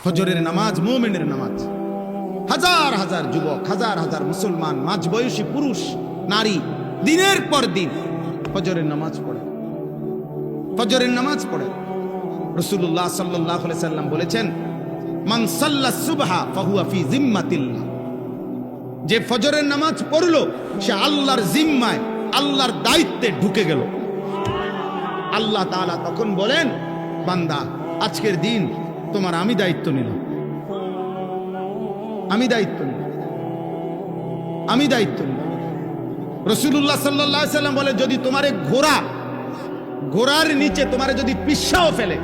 ফজরের নামাজ মুমিনের নামাজ। হাজার হাজার যুবক, হাজার হাজার মুসলমান, মাঝবয়সী পুরুষ নারী দিনের পর দিন ফজরের নামাজ পড়ে, ফজরের নামাজ পড়ে। রাসূলুল্লাহ সাল্লাল্লাহু আলাইহি সাল্লাম বলেছেন, মান সাল্লা সুবহা ফাহুয়া ফি জিম্মাতিল্লাহ, যে ফজরের নামাজ পড়লো সে আল্লাহর জিম্মায়, আল্লাহর দায়িত্বে ঢুকে গেল। আল্লাহ তাআলা তখন বলেন, বান্দা আজকের দিন তোমার আমি দায়িত্ব নিলাম, আমি দায়িত্ব নিলাম, আমি দায়িত্ব নিলাম। রাসূলুল্লাহ সাল্লাল্লাহু আলাইহি সাল্লাম বলে, যদি তোমারে ঘোড়ার নিচে তোমারে যদি পিষাও ফেলে,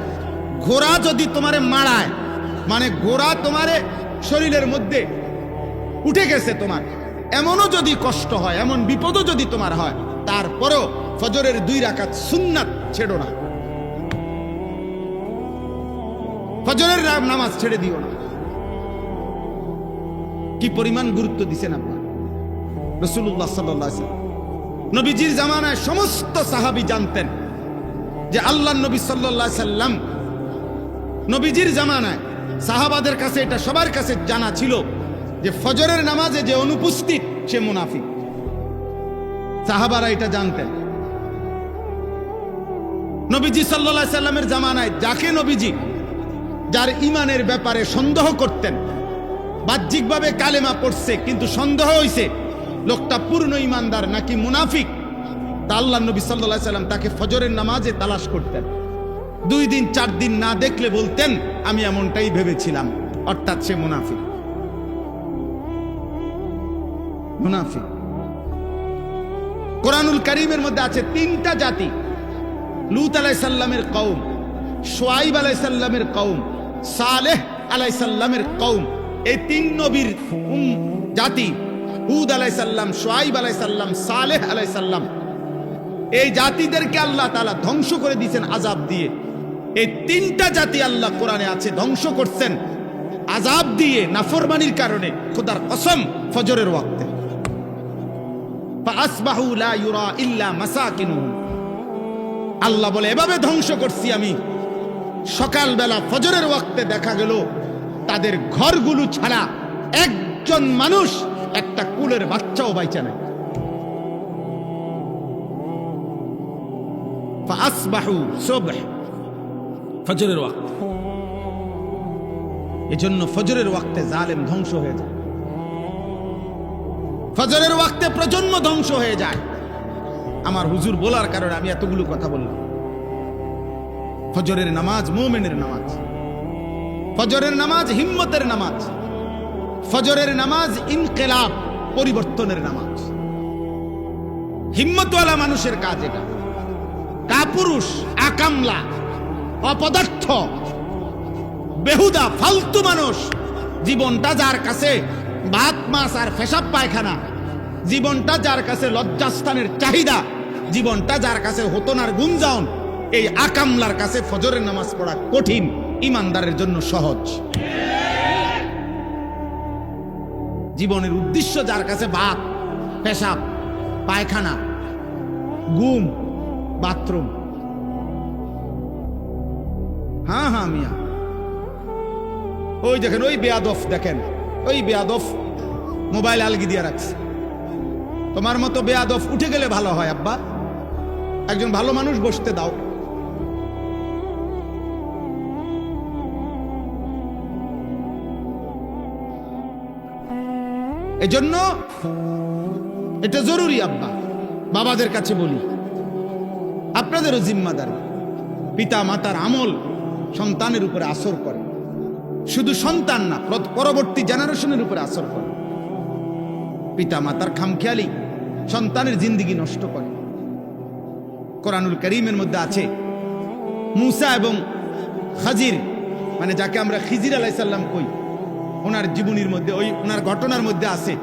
ঘোড়া যদি তোমারে মারায়, মানে ঘোড়া তোমারে শরীরের মধ্যে উঠে গেছে, তোমার এমনও যদি কষ্ট হয়, এমন বিপদও যদি তোমার হয়, তারপরও ফজরের 2 রাকাত সুন্নাত ছেড়ো না, ফজরের নামাজ ছেড়ে দিও না। কি পরিমাণ গুরুত্ব দিছেন আপনার রাসূলুল্লাহ সাল্লাল্লাহু আলাইহি ওয়াসাল্লাম। নবীজির জামানায় সমস্ত সাহাবী জানতেন যে আল্লাহর নবী সাল্লাল্লাহু আলাইহি ওয়াসাল্লাম, নবীজির জামানায় সাহাবাদের কাছে এটা সবার কাছে জানা ছিল যে ফজরের নামাজে যে অনুপস্থিত সে মুনাফিক। সাহাবারা এটা জানতেন। নবীজি সাল্লাল্লাহু আলাইহি ওয়াসাল্লামের জামানায় যাকে নবীজি যার ঈমানের ব্যাপারে সন্দেহ করতেন, বাহ্যিকভাবে কালেমা পড়ছে কিন্তু সন্দেহ হইছে লোকটা পূর্ণ ঈমানদার নাকি মুনাফিক, তা আল্লাহর নবী সাল্লাল্লাহু আলাইহি ওয়াসাল্লাম তাকে ফজরের নামাজে তালাশ করতেন। 2 দিন 4 দিন না দেখলে বলতেন, আমি এমনটাই ভেবেছিলাম, অর্থাৎ সে মুনাফিক। মুনাফিক। কোরআনুল কারীমের মধ্যে আছে 3টা জাতি, লূত আলাইহিস সালামের কওম, শুআয়ব আলাইহিস সালামের কওম, সালেহ আলাইহিস সালামের কওম। এই 3 নবীর জাতি, হুদ আলাইহিস সালাম, শুআয়ব আলাইহিস সালাম, সালেহ আলাইহিস সালাম, এই জাতিদেরকে আল্লাহ তাআলা ধ্বংস করে দিয়েছেন আযাব দিয়ে। এই 3টা জাতি আল্লাহ কোরআনে আছে ধ্বংস করছেন আযাব দিয়ে, নাফরমানির কারণে। খোদার কসম, ফজরের ওয়াক্তে। ফাসবাহু লা ইউরা ইল্লা মাসাকিনুহুম, আল্লাহ বলে এভাবে ধ্বংস করছি আমি, সকালবেলা ফজরের ওয়াক্তে দেখা গেল তাদের ঘরগুলো ছাড়া একজন মানুষ, একটা কুলের বাচ্চাও বাইচা নাই। ফাসবাহু সুবহ, ফজরের ওয়াক্ত। এজন্য ফজরের ওয়াক্তে জালেম ধ্বংস হয়ে যায়, ফজরের ওয়াক্তে প্রজন্ম ধ্বংস হয়ে যায়। আমার হুজুর বলার কারণে আমি এতগুলো কথা বললাম। ফজরের নামাজ মুমিনের নামাজ, ফজরের নামাজ হিম্মতের নামাজ, ফজরের নামাজ ইনকিলাব, পরিবর্তনের নামাজ। হিম্মতওয়ালা মানুষের কাজ এটা। কাপুরুষ, আকামলা, অপদার্থ, বেহুদা, ফালতু মানুষ, জীবনটা যার কাছে ভাত মাছ আর পেশাব পায়খানা, জীবনটা যার কাছে লজ্জাস্থানের চাহিদা, জীবনটা যার কাছে হতনার গুঞ্জাউন, এই আকামলার কাছে ফজরের নামাজ পড়া কঠিন, ইমানদারের জন্য সহজ। জীবনের উদ্দেশ্য যার কাছে ভাত, পেশাব, পায়খানা, ঘুম, বাথরুম, হ্যাঁ হ্যাঁ মিয়া, ওই দেখেন, ওই বেয়াদফ দেখেন, ওই বেয়াদফ মোবাইল আলগি দিয়ে রাখছে। তোমার মতো বেয়াদফ উঠে গেলে ভালো হয় আব্বা, একজন ভালো মানুষ বসতে দাও। এজন্য এটা জরুরি আব্বা। বাবাদের কাছে বলি, আপনাদেরও জিম্মাদারি। পিতা মাতার আমল সন্তানের উপরে আসর করে, শুধু সন্তান না, পরবর্তী জেনারেশনের উপরে আসর করে। পিতা মাতার খামখেয়ালি সন্তানের জিন্দেগি নষ্ট করে। কোরআনুল কারীমের মধ্যে আছে মুসা এবং খাজির, মানে যাকে আমরা খিজির আলাইহিস সালাম কই, ওনার জীবনীর মধ্যে, ওই ওনার ঘটনার মধ্যে আছে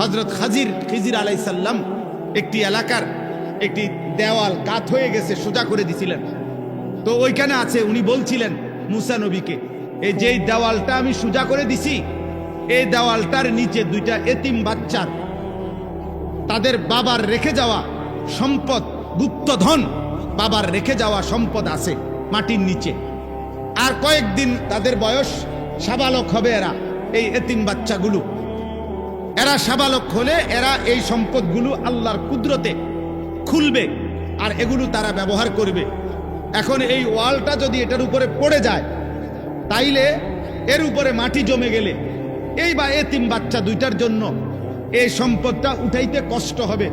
হযরত খিজির আলাইহিস সালাম একটি এলাকার একটি দেওয়াল কাত হয়ে গেছে, সোজা করে দিছিলেন। তো ওইখানে আছে, উনি বলছিলেন মুসা নবীকে, এই যেই দেওয়ালটা আমি সোজা করে দিছি, এই দেওয়ালটার নিচে 2টা এতিম বাচ্চার তাদের বাবার রেখে যাওয়া সম্পদ, গুপ্তধন, বাবার রেখে যাওয়া সম্পদ আছে মাটির নিচে। আর কয়েকদিন তাদের বয়স, সাবালক হবে এরা, এই এতিম বাচ্চাগুলো। এরা সাবালক হলে এরা এই সম্পদগুলো আল্লাহর কুদরতে খুলবে আর এগুলো তারা ব্যবহার করবে। এখন এই ওয়ালটা যদি এটার উপরে পড়ে যায়, তাইলে এর উপরে মাটি জমে গেলে এই বা এতিম বাচ্চা দুইটার জন্য এই সম্পদটা উঠাইতে কষ্ট হবে।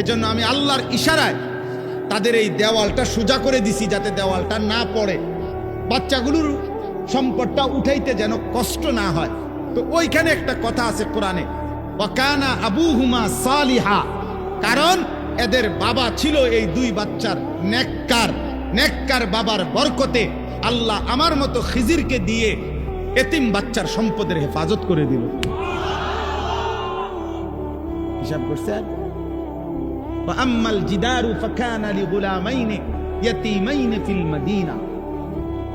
এজন্য আমি আল্লাহর ইশারায় তাদের এই দেওয়ালটা সোজা করে দিছি, যাতে দেওয়ালটা না পড়ে, বাচ্চাগুলোর সম্পদটা উঠাইতে যেন কষ্ট না হয়। তো ওইখানে একটা কথা আছে কোরআনে, ওয়াকানা আবুহুমা সালিহা, কারণ এদের বাবা ছিল এই দুই বাচ্চার নেককার। নেককার বাবার বরকতে আল্লাহ আমার মতো খিজিরকে দিয়ে এতিম বাচ্চার সম্পদের হেফাজত করে দিল। হিসাব করছেন? وأما الجدار فكان لغلامين يتيمين في المدينة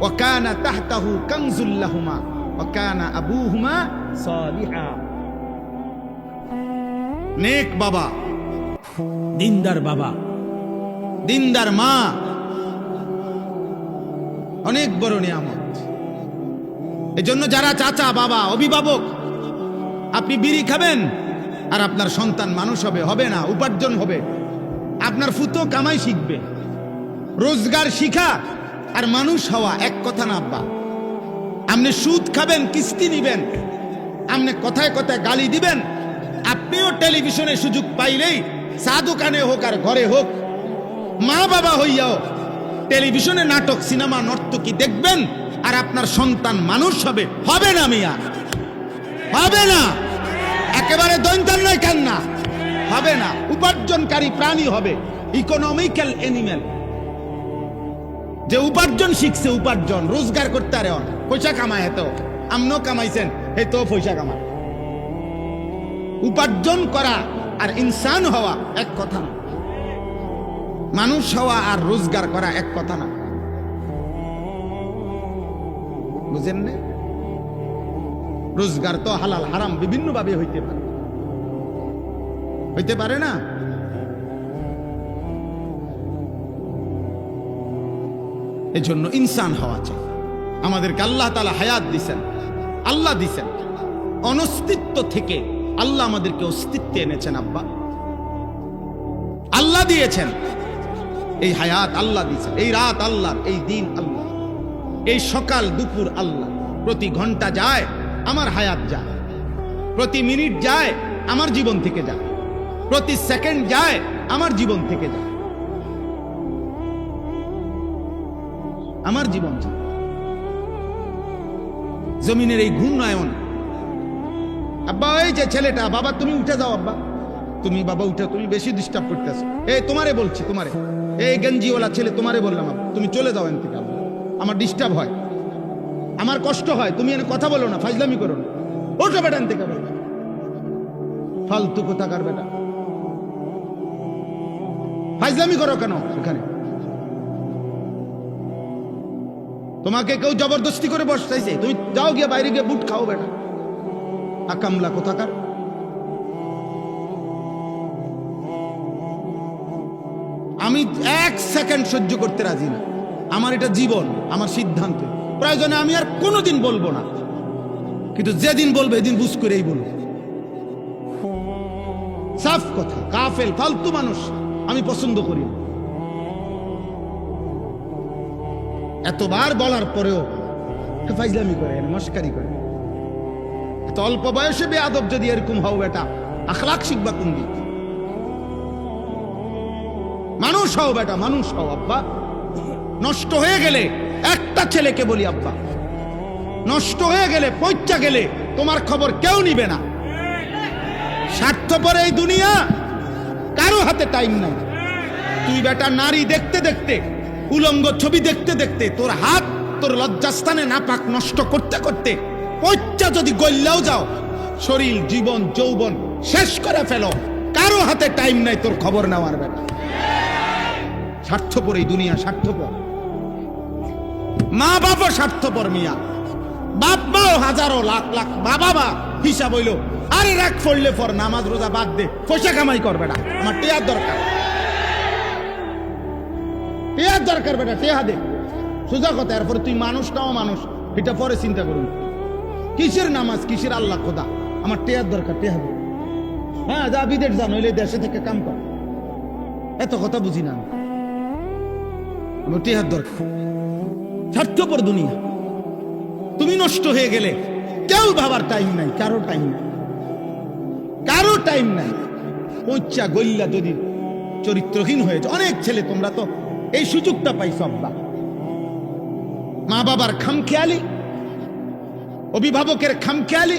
وكان تحته كنز لهما وكان أبوهما صالحا। নেক বাবা, দিনদার বাবা, দিনদার মা অনেক বড় নিয়ামত। এজন্য যারা চাচা, বাবা, অভিভাবক, আপনি বিড়ি খাবেন আর আপনার সন্তান মানুষ হবে, হবে না, উপার্জন হবে। আপনার ফুতো কামাই শিখবে। রোজগার শিখা আর মানুষ হওয়া এক কথা না আব্বা। আপনি সুদ খাবেন, কিস্তি নিবেন, আপনি কথায় কথায় গালি দিবেন, আপনিও টেলিভিশনে সুযোগ পাইলেই চা দোকানে হোক আর ঘরে হোক, মা বাবা হইয়াও টেলিভিশনে নাটক, সিনেমা, নর্তকী দেখবেন আর আপনার সন্তান মানুষ হবে, হবে না মিয়া, হবে না। একেবারে দৈন্তান নয়, কেন না, হবে না। উপার্জনকারী প্রাণী হবে, ইকোনমিক্যাল এনিম্যাল। যে উপার্জন শিখছে, উপার্জন রোজগার করতে আরে পয়সা কামায়, এত আমনও কামাইছেন, এই তো পয়সা কামায়। উপার্জন করা আর ইনসান হওয়া এক কথা না, মানুষ হওয়া আর রোজগার করা এক কথা না, বুঝেন না? রোজগার তো হালাল হারাম বিভিন্ন ভাবে হইতে পারে, হইতে পারে না? এজন্য ইনসান হওয়া চাই। আমাদেরকে আল্লাহ তাআলা হায়াত দিছেন, আল্লাহ দিছেন, অনস্তিত্ব থেকে আল্লাহ আমাদেরকে অস্তিত্বে এনেছেন। আব্বা আল্লাহ দিয়েছেন এই হায়াত, আল্লাহ দিয়েছেন এই রাত আল্লাহ, এই দিন আল্লাহ, এই সকাল দুপুর আল্লাহ। প্রতি ঘন্টা যায় আমার হায়াত যায়, প্রতি মিনিট যায় আমার জীবন থেকে যায়, প্রতি সেকেন্ড যায় আমার জীবন থেকে যায়, আমার জীবন যায়। জমিনের এই ঘূর্ণায়ন, আব্বা এই যে ছেলেটা, বাবা তুমি উঠে যাও, আব্বা তুমি, বাবা উঠে, তুমি বেশি ডিস্টার্ব করতেছো। এই তোমারে বলছি, তোমারে, এই গেঞ্জিওয়ালা ছেলে তোমারে বললাম, তুমি চলে যাও এখান থেকে, আমার ডিস্টার্ব হয়, আমার কষ্ট হয়, তুমি এনে কথা বলো না, ফাজলামি করো না, ওঠো বেটা এখান থেকে, ফালতু কোথাকার বেটা, ফাজলামি করো কেন এখানে? তোমাকে কেউ জবরদস্তি করে বসাইছে, তুমি যাও গিয়ে বাইরে গিয়ে বুট খাও বেটা, আকামলা কোথাকার। আমি এক সেকেন্ড সহ্য করতে রাজি না, আমার এটা জীবন, আমার সিদ্ধান্ত, প্রয়োজনে আমি আর কোনোদিন বলবো না, কিন্তু যেদিন বলবো এদিন বুঝ করেই বলবো। সাফ কথা, কাফেল ফালতু মানুষ আমি পছন্দ করি না। এতবার বলার পরেও ফাইজলামি করে, মস্কারি করে। এত অল্প বয়সে বেয়াদব যদি এরকম হও বেটা, আখলাক শিখবা কোন দিক? মানুষ হও বেটা, মানুষ হও। আব্বা নষ্ট হয়ে গেলে, একটা ছেলেকে বলি আব্বা, নষ্ট হয়ে গেলে, পয়চা গেলে তোমার খবর কেউ নিবে না। স্বার্থপর এই দুনিয়া, কারো হাতে টাইম নাই। তুই বেটা নারী দেখতে দেখতে, উলঙ্গ ছবি দেখতে দেখতে, তোর হাত তোর লজ্জাস্থানে নাপাক নষ্ট করতে করতে পয়চা যদি গল্লাও যাও, শরীর, জীবন, যৌবন শেষ করে ফেলো, কারো হাতে টাইম নাই তোর খবর নেওয়ার বেটা। স্বার্থপর এই দুনিয়া, স্বার্থপর। মা বাবা স্বার্থপর মিয়া, বাপ মাও হাজারো লাখ লাখ বাবা বা হিসাব হইল, আরে রাখ পড়লে পর, নামাজ রোজা বাদ দে, পয়সা কামাই কর বেটা, আমার টেয়ার দরকার, টেয়ার দরকার বেটা, টেয়া দে, সোজা কথা। এরপরে তুই মানুষটাও মানুষ, এটা পরে চিন্তা করুন। কিসের নামাজ, কিসের আল্লাহ খোদা? আমার টেয়ার দরকার, টেয়া হবে। হ্যাঁ, যা বিদেশ যা, নইলে দেশে থেকে কাম কর। এত কথা বুঝি না আমার, টেয়ার দরকার। স্বার্থপর দুনিয়া। তুমি নষ্ট হয়ে গেলে কেউ ভাবার টাইম নাই, কারো টাইম নাই, কারো টাইম নাই। পৌঁছা গল্লা যদি চরিত্রহীন হয়েছে, অনেক ছেলে তোমরা তো এই সুযোগটা পাইছো আব্বা। মা বাবার খামখেয়ালি, অভিভাবকের খামখেয়ালি,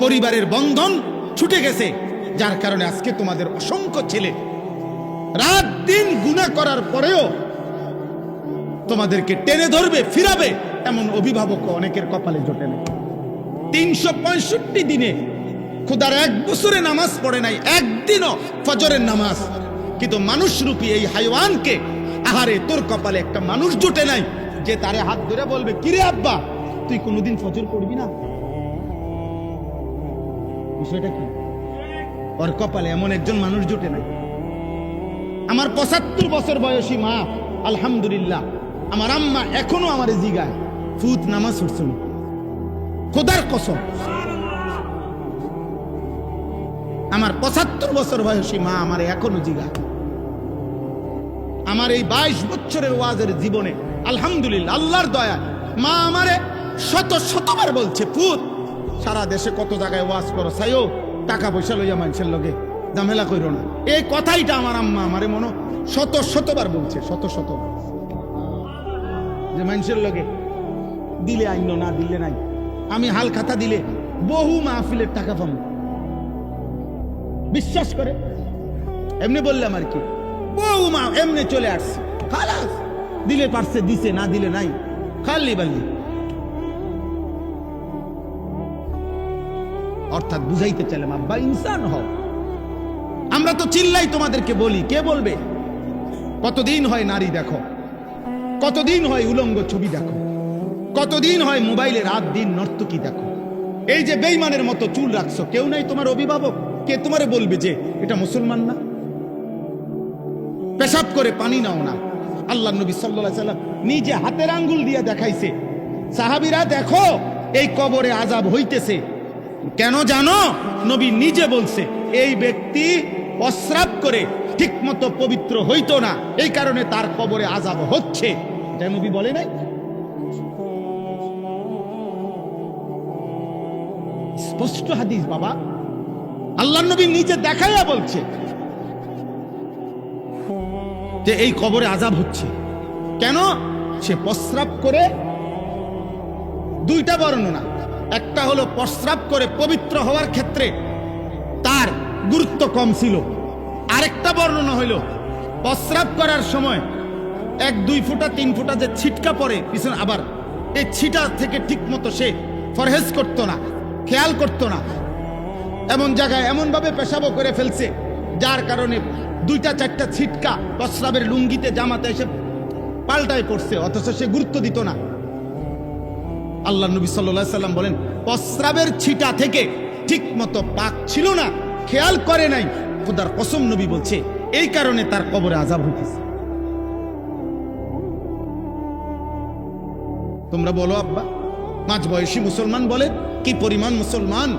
পরিবারের বন্ধন ছুটে গেছে, যার কারণে আজকে তোমাদের অসংখ্য ছেলে রাত দিন গুনাহ করার পরেও তোমাদেরকে টেনে ধরবে, ফিরাবে এমন অভিভাবক অনেকের কপালে জোটে না। 365 দিনে খুদার 1 বছরে নামাজ পড়ে নাই, একদিনও ফজরের নামাজ। কিন্তু মানুষরূপী এই হাইওয়ানকে, আহারে তোর কপালে একটা মানুষ জোটে নাই যে তারে হাত ধরে বলবে, কিরে আব্বা তুই কোনোদিন ফজর পড়বি না? বিষয়টা কি? ওর কপালে এমন একজন মানুষ জোটে নাই। আমার 75 বছর বয়সী মা, আলহামদুলিল্লাহ, আমার আম্মা এখনো আমার জিগায় ফুত নামাজ পড়ছে না। খোদার কসম, আমার 75 বছর বয়সী মা আমার এখনো জিগায়। আমার এই 22 বছরের ওয়াজের জীবনে আলহামদুলিল্লাহ, আল্লাহর দয়া, মা আমারে শতবার বলছে, পুত সারা দেশে কত জায়গায় ওয়াজ করো, সাইও টাকা পয়সা লইয়া মানুষের লগে ঝামেলা কইরো না। এই কথাইটা আমার আম্মা আমারে মনে শতবার বলছে, শতবার, যে মানুষের লগে দিলে আইন, না দিলে নাই। আমি হাল খাতা দিলে বহু মাহফিলের টাকা পাবো, বিশ্বাস করে। এমনি বললাম আর কি, বহু মা এমনি চলে আসছে, খালাস, দিলে পারছে দিছে, না দিলে নাই, খালি বালি। অর্থাৎ বুঝাইতে চাইলাম আব্বা ইনসান হও। আমরা তো চিল্লাই তোমাদেরকে বলি, কে বলবে? কতদিন হয় নারী দেখো, কতদিন হয় উলঙ্গ ছবি দেখো, কতদিন হয় মোবাইলে রাত দিন নর্তকী দেখো। এই যে বেঈমানের মতো চুল রাখছো, কেউ নাই তোমার অভিভাবক? কে তোমারে বলবে যে এটা মুসলমান না? পেশাব করে পানি নাও না। আল্লাহ নবী সাল্লাল্লাহু আলাইহি সাল্লাম নিজে হাতের আঙ্গুল দিয়ে দেখাইছে, সাহাবীরা দেখো এই কবরে আযাব হইতেছে। কেন জানো? নবী নিজে বলছে, এই ব্যক্তি প্রস্রাব করে ঠিক মতো পবিত্র হইতো না, এই কারণে তার কবরে আযাব হচ্ছে। এটা নবী বলে নাই? স্পষ্ট হাদিস বাবা, আল্লাহ নবী নিজে দেখাইয়া বলছে যে এই কবরে আযাব হচ্ছে। কেন? সে প্রস্রাব করে, দুইটা বর্ণনা, একটা হলো প্রস্রাব করে পবিত্র হওয়ার ক্ষেত্রে তার গুরুত্ব কম ছিল, আরেকটা বর্ণনা হইল প্রস্রাব করার সময় 1-2 ফোঁটা 3 ফোঁটা যে ছিটকা পড়ে পিছনে, আবার এই ছিটা থেকে ঠিক মতো সে ফরহেজ করতো না, খেয়াল করতো না। এমন জায়গায় এমন ভাবে পেশাবও করে ফেলছে, যার কারণে 2-4টা ছিটকা প্রস্রাবের লুঙ্গিতে জামাতে এসে পাল্টায় পড়ছে, অথচ সে গুরুত্ব দিত না। আল্লাহ নবী সাল্লাল্লাহু আলাইহি সাল্লাম বলেন, প্রস্রাবের ছিটা থেকে ঠিক মতো পাক ছিল না, খেয়াল করে নাই। খোদার কসম নবী বলছে, এই কারণে তার কবরে আযাব হইতেছে। তোমরা বলো আব্বা, মাঝবয়সী মুসলমান বলে কি পরিমাণ মুসলমান,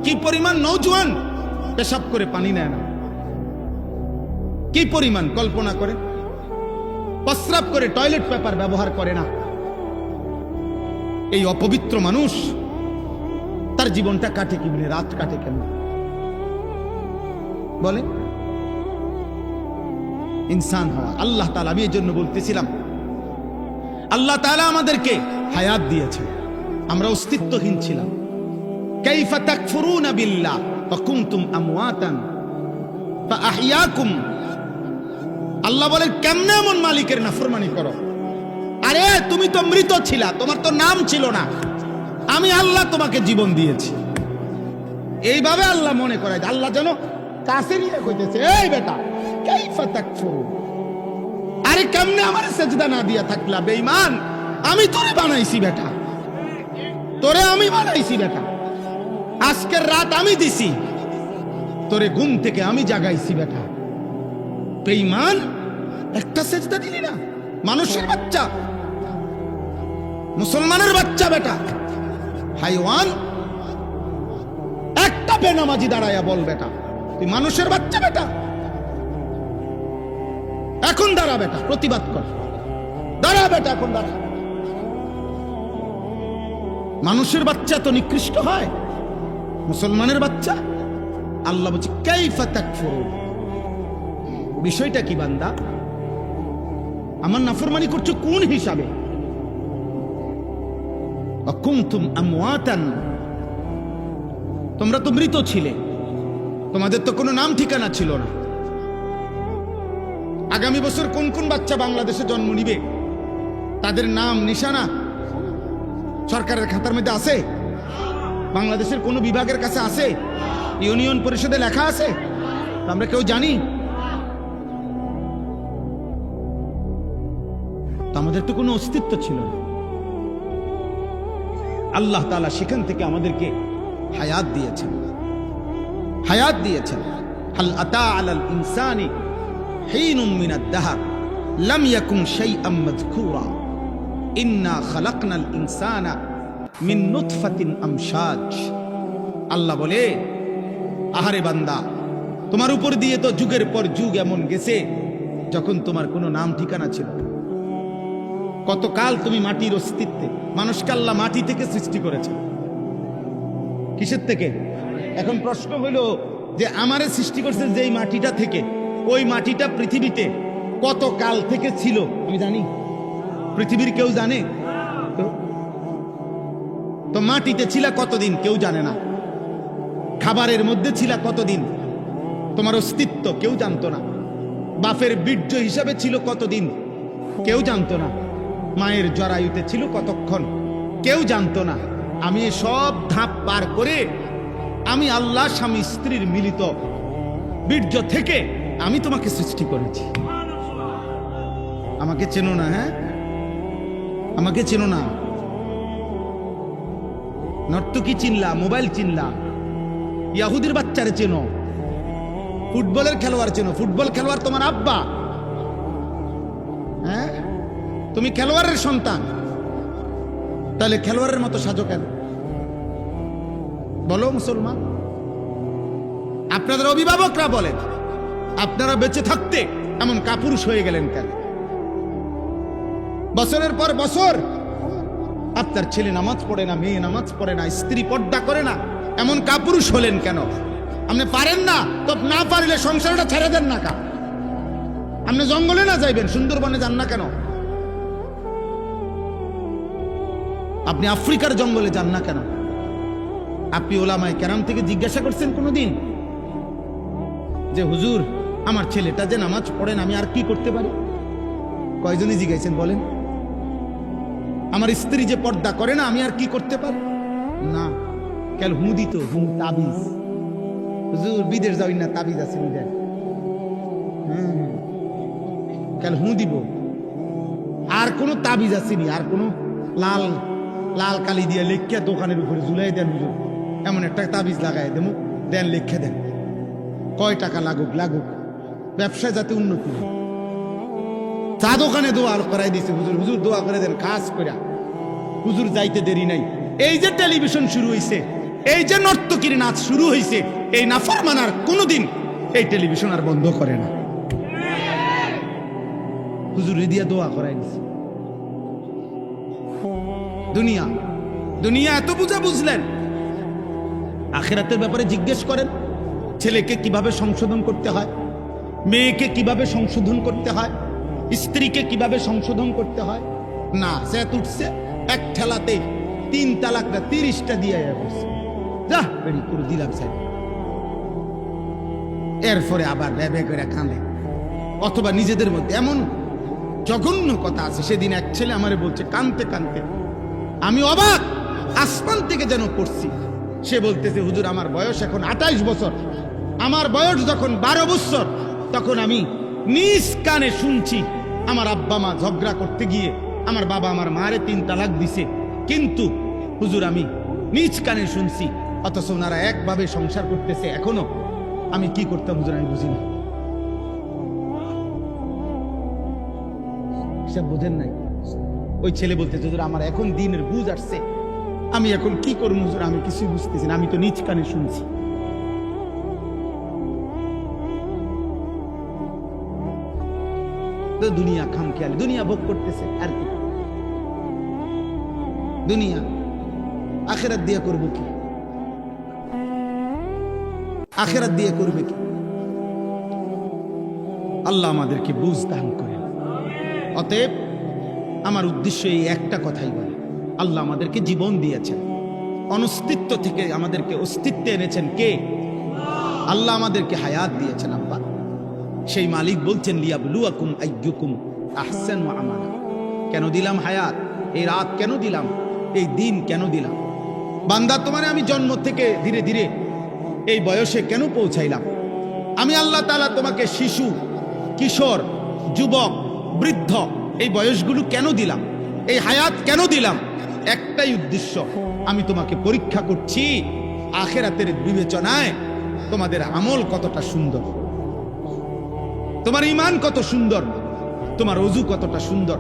কি পরিমাণ নওজোয়ান পেশাব করে পানি নেয় না, কি পরিমাণ কল্পনা করে প্রস্রাব করে টয়লেট পেপার ব্যবহার করে না। এই অপবিত্র মানুষ তার জীবনটা কাটে কি বলে, রাত কাটে কেন বলে? ইনসান হওয়া আল্লাহ তাআলা, আমি এই জন্য বলতেছিলাম, আল্লাহ তাআলা আমাদেরকে হায়াত দিয়েছেন, আমরা অস্তিত্বহীন ছিলাম। কাইফা তাকফুরুনা বিল্লাহ ওয়া কুনতুম আমওয়াতান ফাআহইয়াকুম। আল্লাহ বলেন, কেমনে এমন মালিকের নাফরমানি করো? আরে তুমি তো মৃত ছিলা, তোমার তো নাম ছিল না, আমি আল্লাহ তোমাকে জীবন দিয়েছি। এইভাবে আল্লাহ মনে করায়, আল্লাহ যেন কাছে নিয়ে কইতেছে, এই বেটা কাইফা তাকফুরুন, আরে কেমনে আমার সেজদা না দিয়া থাকলা বেঈমান? আমি তোরে বানাইছি বেটা, তোরে আমি বানাইছি বেটা, আজকের রাত আমি দিছি, তোরে ঘুম থেকে আমি জাগাইছি বেটা। বেঈমান, একটা সেজদা দিলি না? মানুষের বাচ্চা মুসলমানের বাচ্চা বেটা হাইওয়ান, একটা বেনামাজি দাঁড়ায়া বল বেটা তুই মানুষের বাচ্চা বেটা, এখন দাঁড়া বেটা, প্রতিবাদ কর, দাঁড়া বেটা, এখন দাঁড়া। মানুষের বাচ্চা তো নিকৃষ্ট হয়, মুসলমানের বাচ্চা। আল্লাহ বলছে কাইফা তাকফুরুন, বিষয়টা কি বান্দা? আমার নাফরমানি করছো কোন হিসাবে? কুনতুম আমওয়াতান, তোমরা তো মৃত ছিলে, তোমাদের তো কোনো নাম ঠিকানা ছিল না। আগামী বছর কোন কোন বাচ্চা বাংলাদেশে জন্ম নিবে তাদের নাম নিশানা সরকারের খাতার মধ্যে আছে? বাংলাদেশের কোন বিভাগের কাছে আছে? ইউনিয়ন পরিষদে লেখা আছে? আমরা কেউ জানি? আমাদের তো কোনো অস্তিত্ব ছিল না। আল্লাহ তাআলা সেখান থেকে আমাদেরকে হায়াত দিয়েছেন, হায়াত দিয়েছেন। হাল আতা আলাল ইনসানি হিনুম মিনাদ দাহর লাম ইয়াকুন শাইআম মাযকুরা ইন্না খালাকনাল ইনসানা মিন নুতফাতিন আমশাজ। আল্লাহ বলে, আহারে বান্দা, তোমার উপর দিয়ে তো যুগের পর যুগ এমন গেছে যখন তোমার কোনো নাম ঠিকানা ছিল। কতকাল তুমি মাটির অস্তিত্বে, মানুষকে আল্লাহ মাটি থেকে সৃষ্টি করেছে। কিসের থেকে? এখন প্রশ্ন হলো যে আমারে সৃষ্টি করছে যেই মাটিটা থেকে, ওই মাটিটা পৃথিবীতে কত কাল থেকে ছিল আমি জানি? পৃথিবীর কেউ জানে? তো মাটিতে ছিল কতদিন কেউ জানে না। খাবারের মধ্যে ছিল কতদিন, তোমার অস্তিত্ব কেউ জানতো না। বাপের বীর্য হিসাবে ছিল কতদিন কেউ জানতো না। মায়ের জরায়ুতে ছিল কতক্ষণ কেউ জানতো না। আমি সব ধাপ পার করে আমি আল্লাহ স্বামী স্ত্রীর মিলিত বীর্য থেকে আমি তোমাকে সৃষ্টি করেছি। আমাকে চেনো না? হ্যাঁ, আমাকে চেনো না? নর্তকী চিনলা, মোবাইল চিনলা, ইয়াহুদির বাচ্চারে চেনো, ফুটবলের খেলোয়াড় চেনো। ফুটবল খেলোয়াড় তোমার আব্বা। হ্যাঁ, তুমি খেলোয়াড়ের সন্তান, তাহলে খেলোয়াড়ের মতো সাজো কেন? বলো মুসলমান। আপনাদের অভিভাবকরা বলেন, আপনারা বেঁচে থাকতে এমন কাপুরুষ হয়ে গেলেন কেন? বছরের পর বছর আপনার ছেলে নামাজ পড়ে না, মেয়ে নামাজ পড়ে না, স্ত্রী পর্দা করে না, এমন কাপুরুষ হলেন কেন? আপনি পারেন না তো না পারলে সংসারটা ছেড়ে দেন না। আপনি জঙ্গলে না যাইবেন, সুন্দরবনে যান না কেন? আপনি আফ্রিকার জঙ্গলে যান না কেন? আপনি ওলামায়ে কেরাম থেকে জিজ্ঞাসা করছেন কোনোদিন যে হুজুর আমার ছেলেটা যে নামাজ পড়েন আমি আর কি করতে পারি? কয়জনই জিজ্ঞাসেন বলেন? আমার স্ত্রী যে পর্দা করে না আমি আর কি করতে পারি? না, কেন হু দিত, হু তাবিজ। হুজুর বিদেশ যাই না, তাবিজ আছে বুঝেন, কেন হু দিব? আর কোন তাবিজ আসেনি? আর কোন লাল লাল কালি দিয়ে লেখিয়া দোকানের উপরে ঝুলাই দেন হুজুর, এমন একটা তাবিজ লাগাই দেন, দেন লিখে দেন, কয় টাকা লাগুক লাগুক, ব্যবসায় যাতে উন্নতি হয়। চা দোকানে দোয়া করাই দিছে হুজুর, হুজুর দোয়া করে দেন, কাজ করে হুজুর যাইতে দেরি নাই। এই যে টেলিভিশন শুরু হয়েছে, এই যে নর্তকীর নাচ শুরু হয়েছে, এই নাফরমানার কোনোদিন এই টেলিভিশন আর বন্ধ করে না। হুজুর দিয়া দোয়া করাই দিছে। দুনিয়া দুনিয়া এত বুঝা বুঝলেন, আখিরাতের ব্যাপারে জিজ্ঞেস করেন, ছেলেকে কিভাবে সংশোধন করতে হয়, মেয়েকে কিভাবে সংশোধন করতে হয়, স্ত্রীকে কিভাবে সংশোধন করতে হয়। না, সে উঠছে এক ঠেলাতে 3 তালাকটা 30টা দিয়ে বসছে, যা বেরি করে দিলাম স্যার। এরপরে আবার ভেবে করে কাঁদে, অথবা নিজেদের মধ্যে এমন জঘন্য কথা আছে। সেদিন এক ছেলে আমারে বলছে কাঁদতে কাঁদতে, আমি অবাক, আসমান থেকে যেন পড়ছি। সে বলতেছে হুজুর আমার বয়স এখন 28 বছর, আমার বয়স যখন 12 বছর তখন আমি নিজ কানে শুনছি আমার আব্বা মা ঝগড়া করতে গিয়ে আমার বাবা আমার মারে 3 তালাক দিছে, কিন্তু হুজুর আমি নিজ কানে শুনছি, অথচ ওনারা একভাবে সংসার করতেছে এখনো। আমি কি করতাম হুজুর আমি বুঝি না। সব বোঝেন নাই? ওই ছেলে বলতেছে, হুজুর আমার এখন দিনের বুঝ আসছে, আমি এখন কি করবো হুজুর, আমি কিছুই বুঝতেছি না, আমি তো নিজ কানে শুনছি। তো দুনিয়া খামখেয়ালি, দুনিয়া ভোগ করতেছে আর কি, দুনিয়া আখেরাত দিয়ে করবো কি, আখেরাত দিয়ে করবে কি? আল্লাহ আমাদেরকে বুঝ দান করেন। অতএব আমার উদ্দেশ্য এই একটা কথাই বলে, আল্লাহ আমাদেরকে জীবন দিয়েছেন, অনস্তিত্ব থেকে আমাদেরকে অস্তিত্বে এনেছেন কে? আল্লাহ আমাদেরকে হায়াত দিয়েছেন আব্বা। সেই মালিক বলছেন লিয়াবলুয়াকুম আইয়ুকুম আহসানু আমালা। কেন দিলাম হায়াত? এই রাত কেন দিলাম? এই দিন কেন দিলাম? বান্দা তোমারে আমি জন্ম থেকে ধীরে ধীরে এই বয়সে কেন পৌঁছাইলাম? আমি আল্লাহ তাআলা তোমাকে শিশু, কিশোর, যুবক, বৃদ্ধ এই বয়সগুলো কেন দিলাম? এই হায়াত কেন দিলাম? একটাই উদ্দেশ্য, আমি তোমাকে পরীক্ষা করছি আখিরাতের বিবেচনায় তোমাদের আমল কতটা সুন্দর, তোমার ঈমান কত সুন্দর, তোমার ওযু কতটা সুন্দর,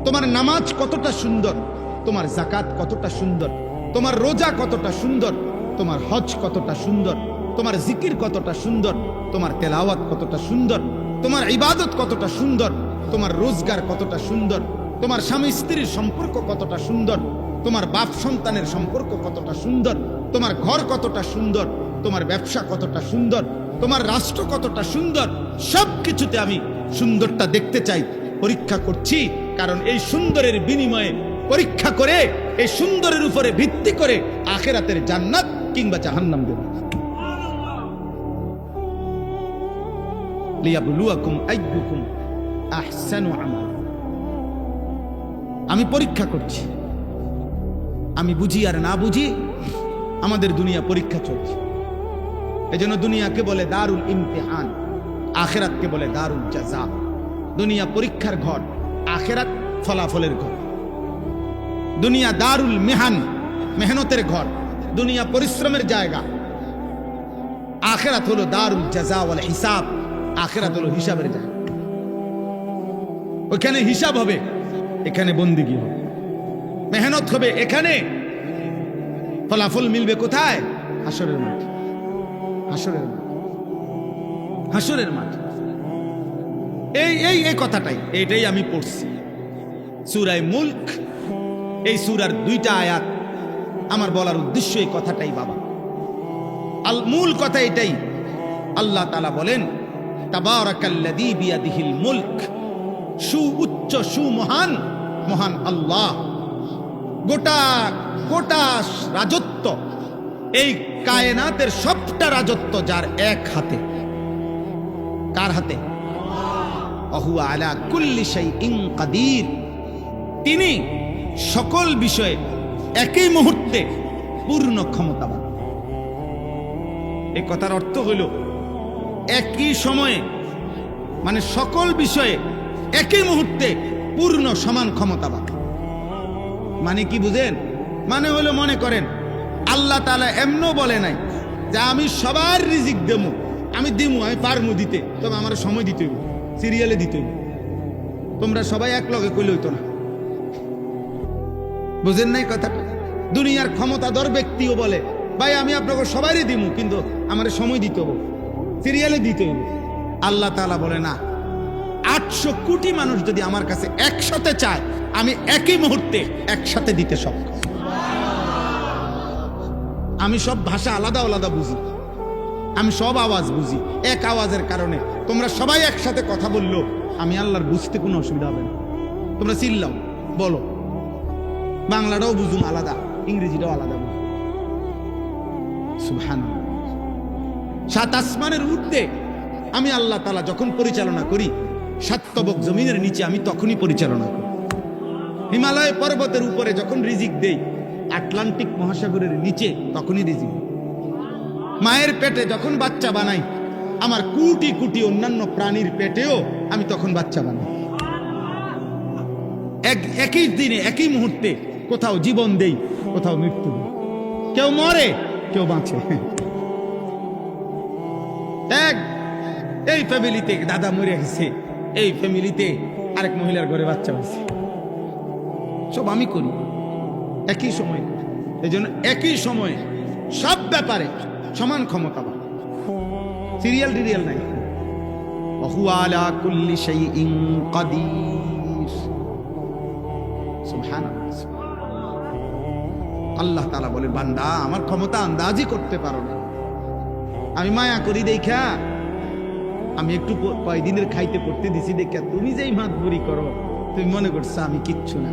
তোমার নামাজ কতটা সুন্দর, তোমার যাকাত কতটা সুন্দর, তোমার রোজা কতটা সুন্দর, তোমার হজ কতটা সুন্দর, তোমার জিকির কতটা সুন্দর, তোমার তেলাওয়াত কতটা সুন্দর, তোমার ইবাদত কতটা সুন্দর, তোমার রোজগার কতটা সুন্দর, তোমার স্বামী স্ত্রীর সম্পর্ক কতটা সুন্দর, তোমার বাপ সন্তানের সম্পর্ক কতটা সুন্দর, তোমার ঘর কতটা সুন্দর, তোমার ব্যবসা কতটা সুন্দর, তোমার রাষ্ট্র কতটা সুন্দর। সব কিছুতে আমি সুন্দরটা দেখতে চাই, পরীক্ষা করছি, কারণ এই সুন্দরের বিনিময়ে পরীক্ষা করে, এই সুন্দরের উপরে ভিত্তি করে আখিরাতের জান্নাত কিংবা জাহান্নাম দেব। লিয়াবলুয়াকুম আইয়ুকুম আহসানু আমালা। আমি পরীক্ষা করছি, আমি বুঝি আর না বুঝি আমাদের দুনিয়া পরীক্ষা চলছে। এজন্য দুনিয়াকে বলে দারুল ইমতিহান, আখিরাতকে বলে দারুল জাযা। দুনিয়া পরীক্ষার ঘর, আখিরাত ফলাফলের ঘর। দুনিয়া দারুল মেহান, মেহনতের ঘর, দুনিয়া পরিশ্রমের জায়গা। আখিরাত হলো দারুল জাযা ওয়াল হিসাব, আখিরাত হলো হিসাবের জায়গা। ওখানে হিসাব হবে, এখানে বন্দেগী হবে, মেহনত হবে, এখানে ফলাফল মিলবে কোথায়? হাসরের মাঠে, হাসরের মাঠ, হাসরের মাঠ। এই কথাটাই, এইটাই আমি পড়ছি সূরা মুলক। এই সূরার 2টা আয়াত আমার বলার উদ্দেশ্য এই কথাটাই বাবা। মূল কথা এটাই। আল্লাহ তাআলা বলেন তাবারাকাল্লাযী বিয়াদিহিল মুলক, সুউচ্চ সুমহান মহান আল্লাহ। গোটা গোটা রাজত্ব, এই কায়নাতের সবটা রাজত্ব যার এক হাতে। কার হাতে? ওয়াহুয়া আলা কুল্লি শাইইন কাদির। তিনি সকল বিষয়ে একই মুহূর্তে পূর্ণ ক্ষমতাবান। এই কথার অর্থ হইল একই সময়ে, মানে সকল বিষয়ে একই মুহূর্তে পূর্ণ সমান ক্ষমতাবান। মানে কি বুঝেন? মানে হলো, মনে করেন আল্লাহ তাআলা এমনও বলে নাই যে আমি সবার রিজিক দেবো, আমি দিমু, আমি পারমু দিতে, তবে আমার সময় দিতে হইব, সিরিয়ালে দিতে হইব। তোমরা সবাই এক লগে কইলে হইতো না। বুঝেন নাই কথাটা? দুনিয়ার ক্ষমতাধর ব্যক্তিও বলে ভাই আমি আপনাকে সবারই দিমু, কিন্তু আমার সময় দিতে হইব, সিরিয়ালে দিতে হইব। আল্লাহ তাআলা বলে না, 800 কোটি মানুষ যদি আমার কাছে একসাথে চায়, আমি একই মুহূর্তে একসাথে দিতে সক্ষম। আমি সব ভাষা আলাদা আলাদা বুঝি, আমি সব আওয়াজ বুঝি। এক আওয়াজের কারণে তোমরা সবাই একসাথে কথা বললো, আমি আল্লাহর বুঝতে কোনো অসুবিধা হবে না। তোমরা চিল্লাও, বলো, বাংলাটাও বুঝুম আলাদা, ইংরেজিটাও আলাদা বুঝুম। সুবহানাল্লাহ। 7 আসমানের ঊর্ধ্বে আমি আল্লাহ তাআলা যখন পরিচালনা করি, 7 তবক জমিনের নিচে আমি তখনই পরিচালনা করি। হিমালয় পর্বতের উপরে যখন রিজিক দেই, আটলান্টিক মহাসাগরের নিচে তখনই রিজিক। মায়ের পেটে যখন বাচ্চা বানাই, আমার কোটি কোটি অন্যান্য প্রাণীর পেটেও আমি তখন বাচ্চা বানাই। একই দিনে একই মুহূর্তে কোথাও জীবন দেই, কোথাও মৃত্যু দেই। কেউ মরে, কেউ বাঁচে। এই ফ্যামিলিতে দাদা মরে গেছে, এই ফ্যামিলিতে আরেক মহিলার ঘরে বাচ্চা হয়েছে। সব আমি করি, একই সময় করি। এই জন্য একই সময়ে সব ব্যাপারে সমান ক্ষমতা, সিরিয়াল টিরিয়াল নাই। وهو على كل شيء قدير সুবহানাল্লাহ। আল্লাহ তাআলা বলে, বান্দা আমার ক্ষমতা আন্দাজই করতে পারো না। আমি মায়া করি দেখা, আমি একটু কয়দিনের খাইতে পড়তে দিছি দেখা তুমি যেই মাতবুরি করো, তুমি মনে করছো আমি কিচ্ছু না।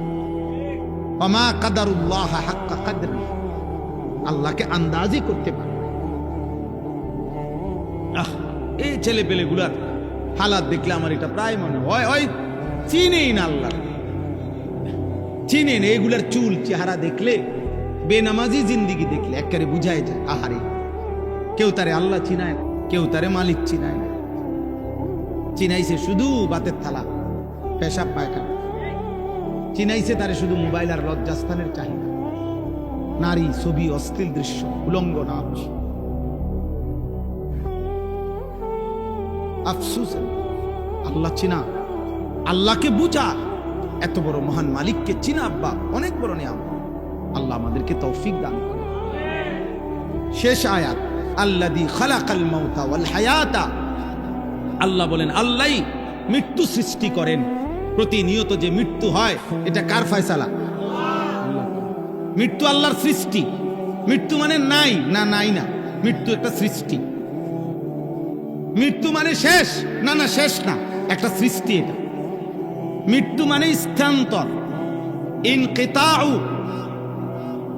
ওমা কাদারুল্লাহ হাক্কা কাদরি, আল্লাহকে আন্দাজই করতে পারো না। এই ছেলে পেলে গুলার হালাত দেখলে আমার এটা প্রায় মনে হয় ওই চিনেই না আল্লাহ, চিনেন। এগুলার চুল চেহারা দেখলে, বেনামাজি জিন্দিগি দেখলে একেবারে বুঝায় যায় আহারে কেউ তারে আল্লাহ চিনায় না, কেউ তারে মালিক চিনায় না। চিনাইছে শুধু বাতের থালা, পেশাব পায়খানা, চিনাইছে তারে শুধু মোবাইল আর লজ্জাস্থানের চাহিদা, নারী, ছবি, অশ্লীল দৃশ্য, উলঙ্গ নাচ। আফসুস, আল্লাহ চিনা, আল্লাহকে বুঝা, এত বড় মহান মালিককে চিনা আব্বা অনেক বড় নিয়ামত। আল্লাহ আমাদেরকে তৌফিক দান করে। শেষ আয়াত, আল্লাযী খালাকাল মাউতা ওয়াল হায়াতা। আল্লাহ বলেন আল্লাহই মৃত্যু সৃষ্টি করেন। প্রতিনিয়ত যে মৃত্যু হয় এটা কার ফয়সালা? মৃত্যু আল্লাহর সৃষ্টি। মৃত্যু মানে নাই না, নাই না, মৃত্যু একটা সৃষ্টি। মৃত্যু মানে শেষ না, না শেষ না, একটা সৃষ্টি এটা। মৃত্যু মানে স্থানান্তর, ইনকিতাউ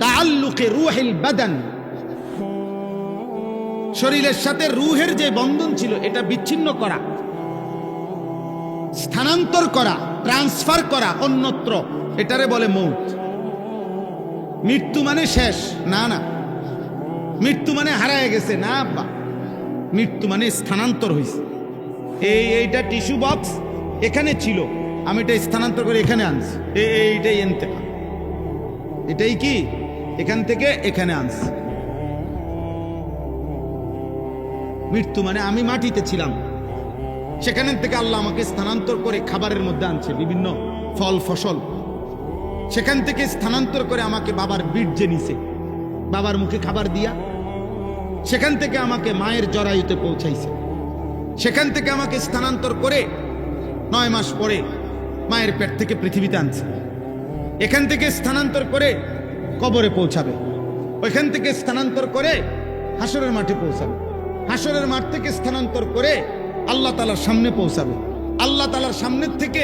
তাআল্লুকি রূহিল বাদান। শরীরের সাথে রূহের যে বন্ধন ছিল এটা বিচ্ছিন্ন করা, স্থানান্তর করা, ট্রান্সফার করা অন্যত্র, এটারে বলে মৌত। মৃত্যু মানে শেষ না, না। মৃত্যু মানে হারায় গেছে না আব্বা। মৃত্যু মানে স্থানান্তর হয়েছে। এইটা টিস্যু বক্স এখানে ছিল, আমি এটা স্থানান্তর করে এখানে আনছি, এইটাই ইন্তেকাল। এটাই কি এখান থেকে এখানে আনছি। মৃত্যু মানে আমি মাটিতে ছিলাম, সেখান থেকে আল্লাহ আমাকে স্থানান্তর করে খাবারের মধ্যে আনছে, বিভিন্ন ফল ফসল। সেখান থেকে স্থানান্তর করে আমাকে বাবার বীর্যে নিছে, বাবার মুখে খাবার দিয়া। সেখান থেকে আমাকে মায়ের জরায়ুতে পৌঁছাইছে। সেখান থেকে আমাকে স্থানান্তর করে 9 মাস পরে মায়ের পেট থেকে পৃথিবীতে আনছে। এখান থেকে স্থানান্তর করে কবরে পৌঁছাবে। ওইখান থেকে স্থানান্তর করে হাসরের মাঠে পৌঁছাবে। হাসরের মাঠ থেকে স্থানান্তর করে আল্লাহ তাআলার সামনে পৌঁছাবে। আল্লাহ তাআলার সামনের থেকে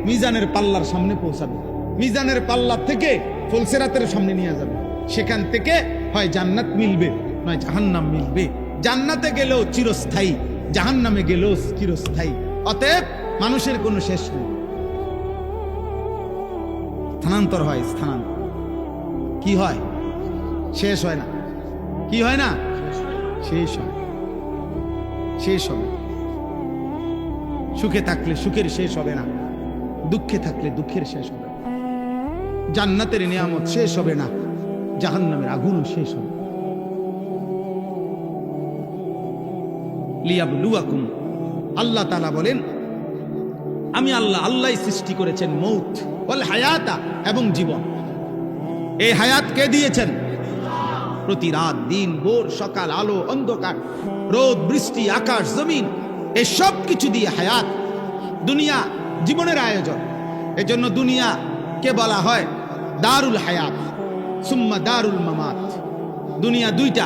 মিজানের পাল্লার সামনে পৌঁছাবে। মিজানের পাল্লা থেকে ফুলসিরাতের সামনে নিয়ে যাবে। সেখান থেকে হয় জান্নাত মিলবে, নয় জাহান্নাম মিলবে। জান্নাতে গেলেও চিরস্থায়ী, জাহান্নামে গেলেও চিরস্থায়ী। অতএব মানুষের কোনো শেষ নেই। স্থানান্তর হয়, স্থানান্তর। কি হয়? শেষ হয় না। কি হয় না? শেষ হয়, শেষ হবে। সুখে থাকলে সুখের শেষ হবে না, দুঃখে থাকলে দুঃখের শেষ হবে না। জান্নাতের নিয়ামত শেষ হবে না, জাহান্নামের আগুনও শেষ হবে। লিয়াবলুয়াকুম, আল্লাহ তাআলা বলেন আমি আল্লাহ, আল্লাহই সৃষ্টি করেছেন মৌত ওয়াল হায়াতা, এবং জীবন। এই হায়াত কে দিয়েছেন? প্রতি রাত, দিন, ভোর, সকাল, আলো, অন্ধকার, রোদ, বৃষ্টি, আকাশ, জমিন, এই সব কিছু দিয়ে হায়াত। দুনিয়া জীবনের আয়োজন। এজন্য দুনিয়া কে বলা হয় দারুল হায়াত, সুম্মা দারুল মামাত। দুনিয়া দুইটা,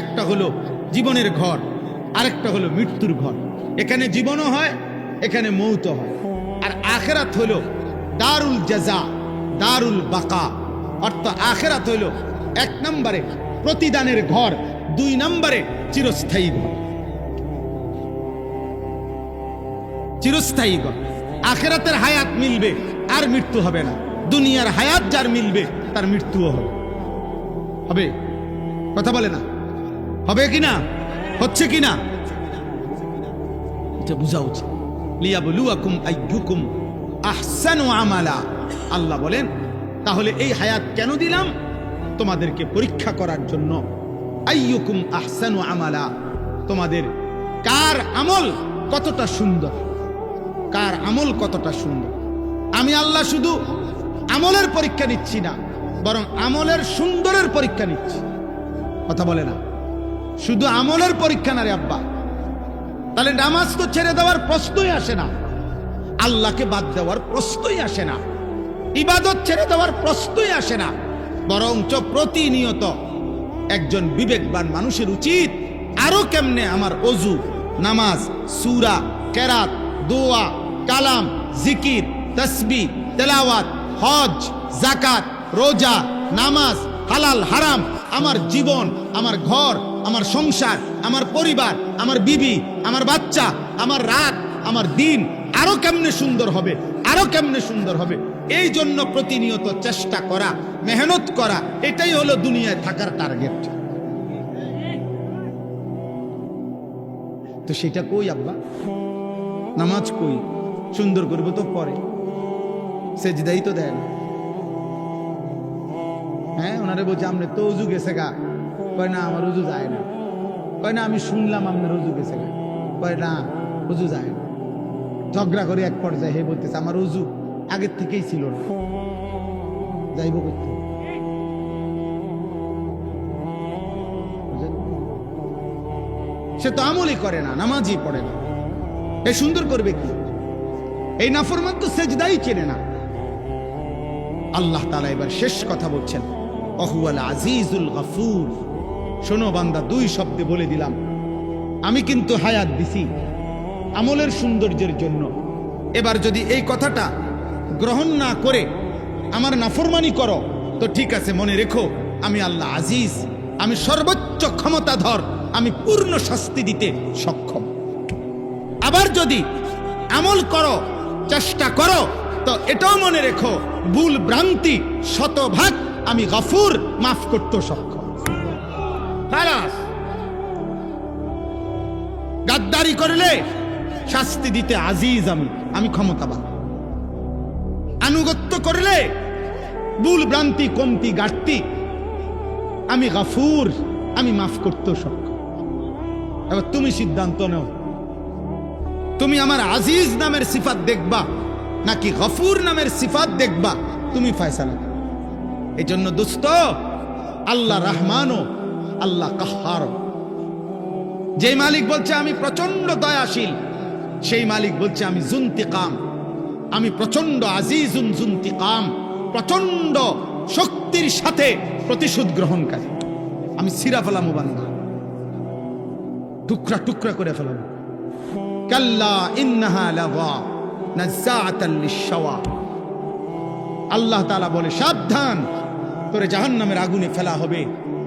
একটা হলো জীবনের ঘর, আরেকটা হলো মৃত্যুর ঘর। এখানে জীবনও হয়, এখানে মৌত হয়। আর আখিরাত হলো দারুল জাযা, দারুল বাকা। অর্থাৎ আখিরাত হলো 1 নম্বরে প্রতিদানের ঘর, 2 নম্বরে চিরস্থায়ী ঘর। চিরস্থায়ী ঘর। আখিরাতের হায়াত মিলবে, আর মৃত্যু হবে না। দুনিয়ার হায়াত যার মিলবে তার মৃত্যুও হবে। হবে? কথা বলে না? হবে কিনা? হচ্ছে কিনা? এটা বুঝা উচিত। লিয়াবলুয়াকুম আইয়ুকুম আহসানু আমালা। আল্লাহ বলেন তাহলে এই হায়াত কেন দিলাম? তোমাদেরকে পরীক্ষা করার জন্য। আইয়ুকুম আহসানু আমালা, তোমাদের কার আমল কতটা সুন্দর, কার আমল কতটা সুন্দর। আমি আল্লাহ শুধু আমলের পরীক্ষা নিচ্ছি না, বরং আমলের সুন্দরের পরীক্ষা নিচ্ছি। কথা বলে না, শুধু আমলের পরীক্ষা না রে আব্বা। তাহলে নামাজ তো ছেড়ে দেওয়ার প্রশ্নই আসে না, আল্লাহকে বাদ দেওয়ার প্রশ্নই আসে না, ইবাদত ছেড়ে দেওয়ার প্রশ্নই আসে না। বরঞ্চ প্রতিনিয়ত একজন বিবেকবান মানুষের উচিত আরো কেমনে আমার অজু, নামাজ, সূরা, কেরাত, দোয়া, কালাম, জিকির, তাসবিহ, তেলাওয়াত, হজ, যাকাত, রোজা, নামাজ, হালাল হারাম, আমার জীবন, আমার ঘর, আমার সংসার, আমার পরিবার, আমার বিবি, আমার বাচ্চা, আমার রাত, আমার দিন আরো কেমনে সুন্দর হবে, আরো কেমনে সুন্দর হবে। এই জন্য প্রতিনিয়ত চেষ্টা করা, মেহনত করা, এটাই হলো দুনিয়ায় থাকার টার্গেট। তো সেটা কই আব্বা? নামাজ কই? সুন্দর করবো তো পরে, সেজদাই তো দেয় না। হ্যাঁ, ওনারে বলছে আপনি তো উজু গেছে গা। কয় না, আমার উজু যায় না। কয় না, আমি শুনলাম আপনার উজু গেছে গা। কয় না, উজু যায় না। ঝগড়া করে এক পর্যায়ে হে বলতেছে আমার উজু আগের থেকেই ছিল না, যাইব করতে। সে তো আমলই করে না, নামাজই পড়ে না, এ সুন্দর করবে কি? এই নাফরমান তো সেজদাই চেনে না। আল্লাহ তাআলা এবার শেষ কথা বলছেন, ওহুয়াল আজিজুল গফুর। শোনো বান্দা, দুই শব্দে বলে দিলাম, আমি কিন্তু হায়াত দিছি আমলের সৌন্দর্যের জন্য। এবার যদি এই কথাটা গ্রহণ না করে আমার নাফরমানি করো, তো ঠিক আছে, মনে রেখো আমি আল্লাহ আজিজ, আমি সর্বোচ্চ ক্ষমতাধর, আমি পূর্ণ শাস্তি দিতে সক্ষম। আবার যদি আমল করো, চেষ্টা করো, তো এটাও মনে রেখো ভুল ভ্রান্তি শতভাগ আমি গফুর, মাফ করতে সক্ষম। গাদ্দারি করলে শাস্তি দিতে আজিজ আমি ক্ষমতাবান। আনুগত্য করলে ভুল ভ্রান্তি কমতি ঘাটতি আমি গফুর, আমি মাফ করতে সক্ষম। এবার তুমি সিদ্ধান্ত নাও, তুমি আমার আজিজ নামের সিফাত দেখবা নাকি গফুর নামের সিফাত দেখবা, তুমি ফয়সালা করো। এই জন্য দোস্ত, আল্লাহ রহমানও আল্লাহ কাহ্হারও। যেই মালিক বলছে আমি প্রচন্ড দয়াশীল, সেই মালিক বলছে আমি জুনতিকাম, আমি প্রচন্ড আজিজুন জুনতিকাম, প্রচন্ড শক্তির সাথে প্রতিশোধ গ্রহণকারী। আমি ছিঁড়া ফেলামো বান্দা, টুকরা টুকরা করে ফেলাবো। কাল্লা ইন্নাহা লাযা নাযাআতান লিশ-শাওয়া। আল্লাহ তাআলা বলে সাবধান, তোরে জাহান্নামের আগুনে ফেলা হবে,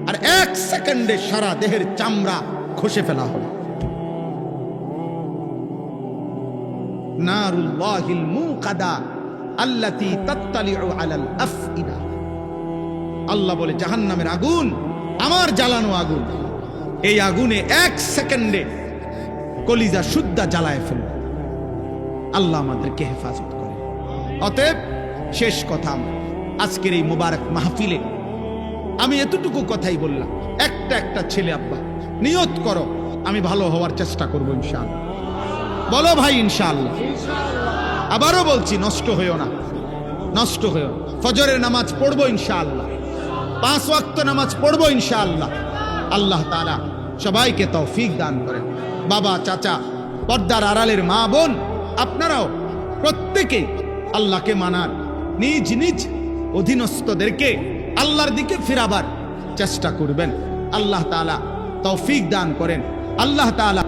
আর এক সেকেন্ডে সারা দেহের চামড়া খসে ফেলা হবে। নারুল্লাহিল মুকাদা আল্লাতী তাত্তালিউ আলাল আফইদা। আল্লাহ বলে জাহান্নামের আগুন আমার জ্বালানো আগুন, এই আগুনে এক সেকেন্ডে কলিজা শুদ্ধা জ্বালায় ফেলবে। আল্লাহ আমাদেরকে হেফাজত করে। অতএব শেষ কথা, আজকের এই মুবারক মাহফিলে আমি এতটুকু কথাই বললাম। একটা একটা ছেলে আব্বা নিয়ত করো, আমি ভালো হওয়ার চেষ্টা করবো ইনশাআল্লাহ। বলো ভাই ইনশাআল্লাহ। আবারও বলছি, নষ্ট হইও না, নষ্ট হইও না। ফজরের নামাজ পড়বো ইনশাআল্লাহ, 5 ওয়াক্ত নামাজ পড়বো ইনশাআল্লাহ। আল্লাহ তাআলা সবাইকে তৌফিক দান করেন। বাবা, চাচা, পর্দার আড়ালের মা বোন, আপনারাও প্রত্যেকেই আল্লাহকে মানার, নিজ নিজ অধীনস্থদেরকে আল্লাহর দিকে ফিরাবার চেষ্টা করবেন। আল্লাহ তাআলা তৌফিক দান করেন। আল্লাহ তাআলা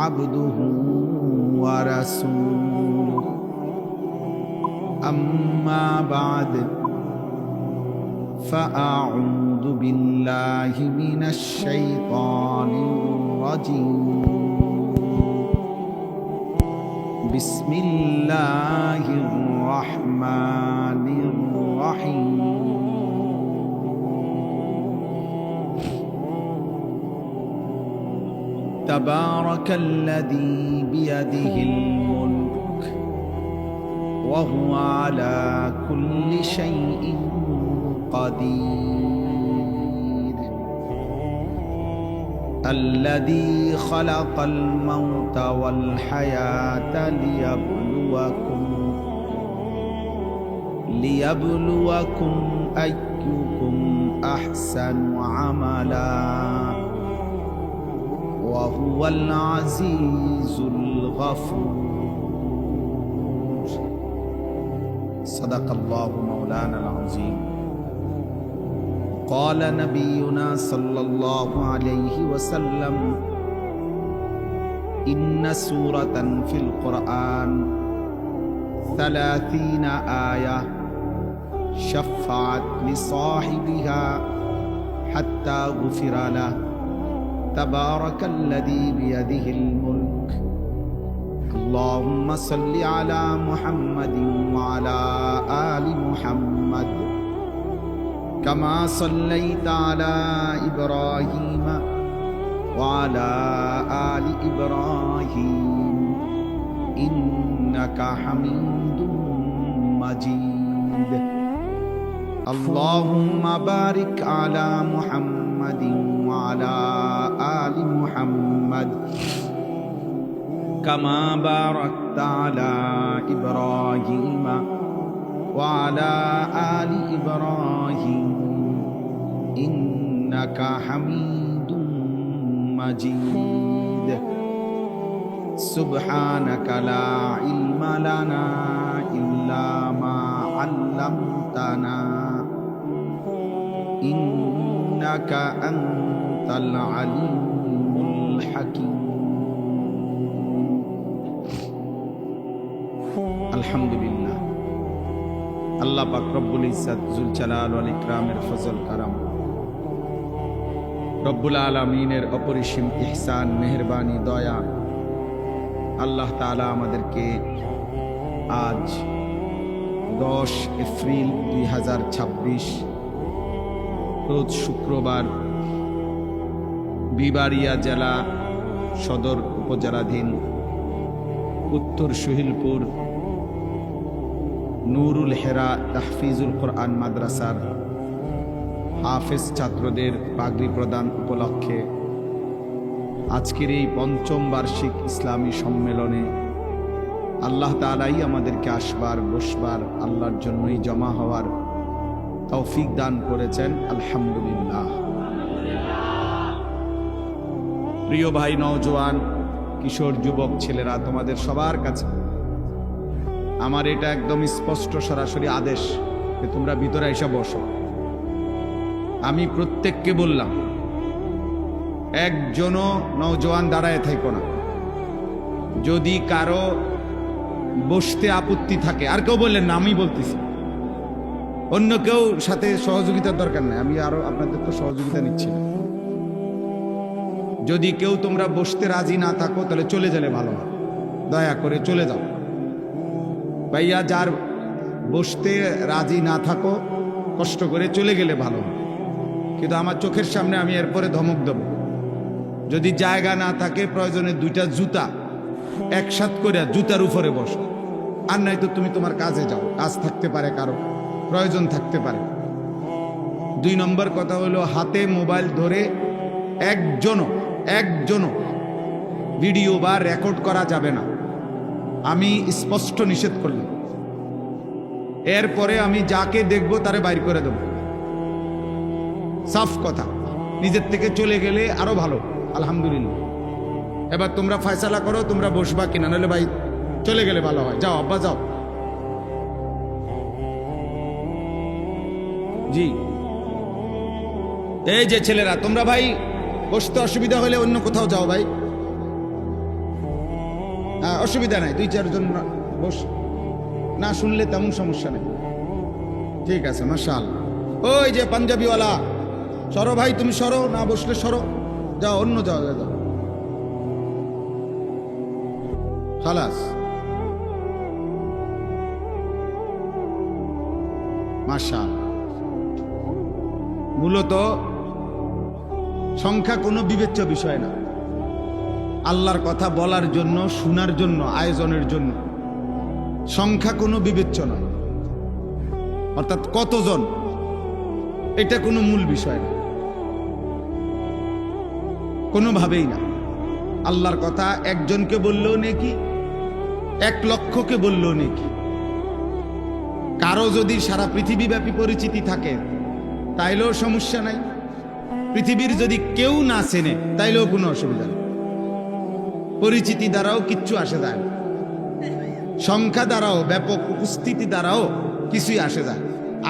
عبده ورسوله أما بعد فأعوذ بالله من الشيطان الرجيم বিসমিল্লাহির রহমানির রহিম। তাবারাকাল্লাযী বিয়াদিহিল মুলক ওয়া হুয়া আলা কুল্লি শাইইন কাদির। الذي خلق الموت والحياة ليبلوكم أيكم أحسن عملا وهو العزيز الغفور. صدق الله مولانا العظيم. قال نبينا صلى الله عليه وسلم إن سورة في القرآن 30 آية شفعت لصاحبها حتى غفر له. تبارك الذي بيده الملك. اللهم صل على محمد وعلى آل محمد كما صليت على إبراهيم وعلى آل إبراهيم إنك حميد مجيد. اللهم بارك على محمد وعلى آل محمد كما باركت على إبراهيم وعلى آل إبراهيم إنك حميد مجيد. سبحانك لا علم لنا إلا ما علمتنا إنك أنت العليم الحكيم. الحمد لله. আল্লাহ পাক রব্বুল ইজ্জত জুল জালাল ওয়াল ইকরামের ফজল কারাম, রব্বুল আলামিনের অপরিসীম ইহসান, মেহেরবানি, দয়া, আল্লাহ তাআলা আমাদেরকে আজ 10 এপ্রিল 2026 রোজ শুক্রবার বিবাড়িয়া জেলা সদর উপজেলাধীন উত্তর সুহিলপুর নুরুল হেরা তাহফিজুল কোরআন মাদ্রাসার হাফেজ ছাত্রদের পাগড়ি প্রদান উপলক্ষে আজকের এই ৫ম বার্ষিক ইসলামী সম্মেলনে আল্লাহ তাআলাই আমাদেরকে আসবার, বসবার, আল্লাহর জন্যই জমা হওয়ার তৌফিক দান করেছেন। আলহামদুলিল্লাহ। প্রিয় ভাই, নওজোয়ান, কিশোর, যুবক ছেলেরা, তোমাদের সবার কাছে আমার এটা একদম স্পষ্ট সরাসরি আদেশ যে তোমরা ভিতরে এসে বসো। আমি প্রত্যেককে বললাম, একজনও নওজোয়ান দাঁড়ায় থাকো না। যদি কারো বসতে আপত্তি থাকে, আর কেউ বললেন না, আমি বলতেছি, অন্য কেউ সাথে সহযোগিতার দরকার নাই, আমি আরো আপনাদের তো সহযোগিতা নিচ্ছি না। যদি কেউ তোমরা বসতে রাজি না থাকো তাহলে চলে গেলে ভালো হয়, দয়া করে চলে যাও। ভাইয়া, যার বসতে রাজি না থাকো কষ্ট করে চলে গেলে ভালো হয়, কিন্তু আমার চোখের সামনে আমি এরপরে ধমক দেব। যদি জায়গা না থাকে, প্রয়োজনে 2টা জুতা একসাথ করে জুতার উপরে বসো, আর নাই তো তুমি তোমার কাজে যাও। কাজ থাকতে পারে, কারো প্রয়োজন থাকতে পারে। 2 নম্বর কথা হলো, হাতে মোবাইল ধরে একজনও ভিডিও বা রেকর্ড করা যাবে না, আমি স্পষ্ট নিষেধ করলাম। এরপরে আমি যাকে দেখব তারে বাইর করে দেব, সাফ কথা। নিজের থেকে চলে গেলে আরো ভালো, আলহামদুলিল্লাহ। এবার তোমরা ফয়সালা করো, তোমরা বসবা কিনা, নাহলে ভাই চলে গেলে ভালো হয়। যাও আব্বা, যাও। জি, এই যে ছেলেরা, তোমরা ভাই বসতে অসুবিধা হলে অন্য কোথাও যাও ভাই। অসুবিধা নাই, 2-4 জন বস, না শুনলে তেমন সমস্যা নেই। ঠিক আছে, মাশাআল্লাহ। ওই যে পাঞ্জাবিওয়ালা, সরো ভাই, তুমি সরো, না বসলে সরো, যাও অন্য যাও, যাও খালাস। মাশাআল্লাহ। মূলত সংখ্যা কোনো বিবেচ্য বিষয় না। আল্লাহর কথা বলার জন্য, শোনার জন্য, আয়োজনের জন্য সংখ্যা কোনো বিবেচ্য না। অর্থাৎ কতজন, এটা কোনো মূল বিষয় না, কোনোভাবেই না। আল্লাহর কথা একজনকে বললেও নেকি, 1 লক্ষকে বললেও নেকি। কারো যদি সারা পৃথিবীব্যাপী পরিচিতি থাকে তাইলেও সমস্যা নাই। পৃথিবীর যদি কেউ না চেনে তাইলেও কোনো অসুবিধা নেই। পরিচিতি দ্বারাও কিচ্ছু আসে যায় না, সংখ্যা দ্বারাও, ব্যাপক উপস্থিতি দ্বারাও কিছুই আসে যায়।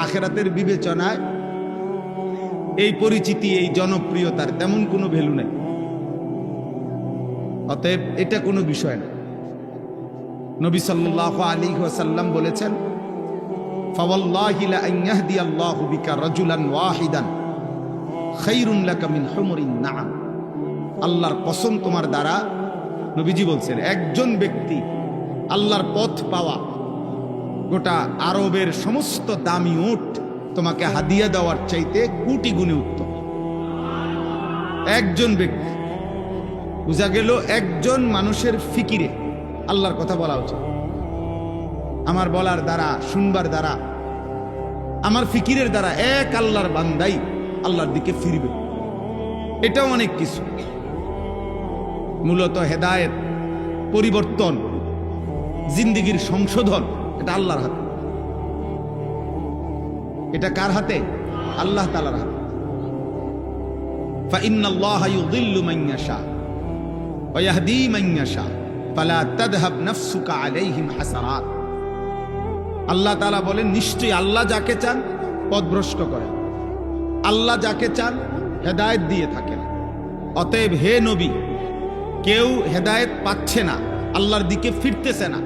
আখিরাতের বিবেচনায় এই পরিচিতি, এই জনপ্রিয়তার তেমন কোনো ভ্যালু নেই। অতএব এটা কোনো বিষয় না। নবী সাল্লাল্লাহু আলাইহি ওয়াসাল্লাম বলেছেন, ফাওয়াল্লাহি লা আন ইয়াহদিয়াল্লাহু বিকা রাজুলান ওয়াহিদান খায়রুন লাকা মিন হুমুরিন নাআম। আল্লাহর কসম, তোমার দ্বারা, নবীজি বলছেন, একজন ব্যক্তি আল্লাহর পথ পাওয়া গোটা আরবের সমস্ত দামি উট তোমাকে হাদিয়া দেওয়ার চাইতে কোটি গুণে উত্তম। একজন ব্যক্তি, বুঝা গেল একজন মানুষের ফিকিরে আল্লাহর কথা বলা উচিত। আমার বলার দ্বারা, শুনবার দ্বারা, আমার ফিকিরের দ্বারা এক আল্লাহর বান্দাই আল্লাহর দিকে ফিরবে। এটাও অনেক কিছু। মূলত হেদায়েত, পরিবর্তন, জিন্দেগির সংশোধন এটা আল্লাহর হাতে। এটা কার হাতে? আল্লাহ তাআলার হাতে। ফাইন্নাল্লাহা ইউযিল্লু মান ইয়াশা ওয়া ইয়াহদি মান ইয়াশা ফালা তাযহাব নাফসুকা আলাইহিম হাসারাত। আল্লাহ তাআলা বলেন, নিশ্চয়ই আল্লাহ যাকে চান পথভ্রষ্ট করেন, আল্লাহ যাকে চান হেদায়েত দিয়ে থাকেন। অতএব হে নবী, কেউ হেদায়েত পাচ্ছে না, আল্লাহর দিকে ফিরতেছে না,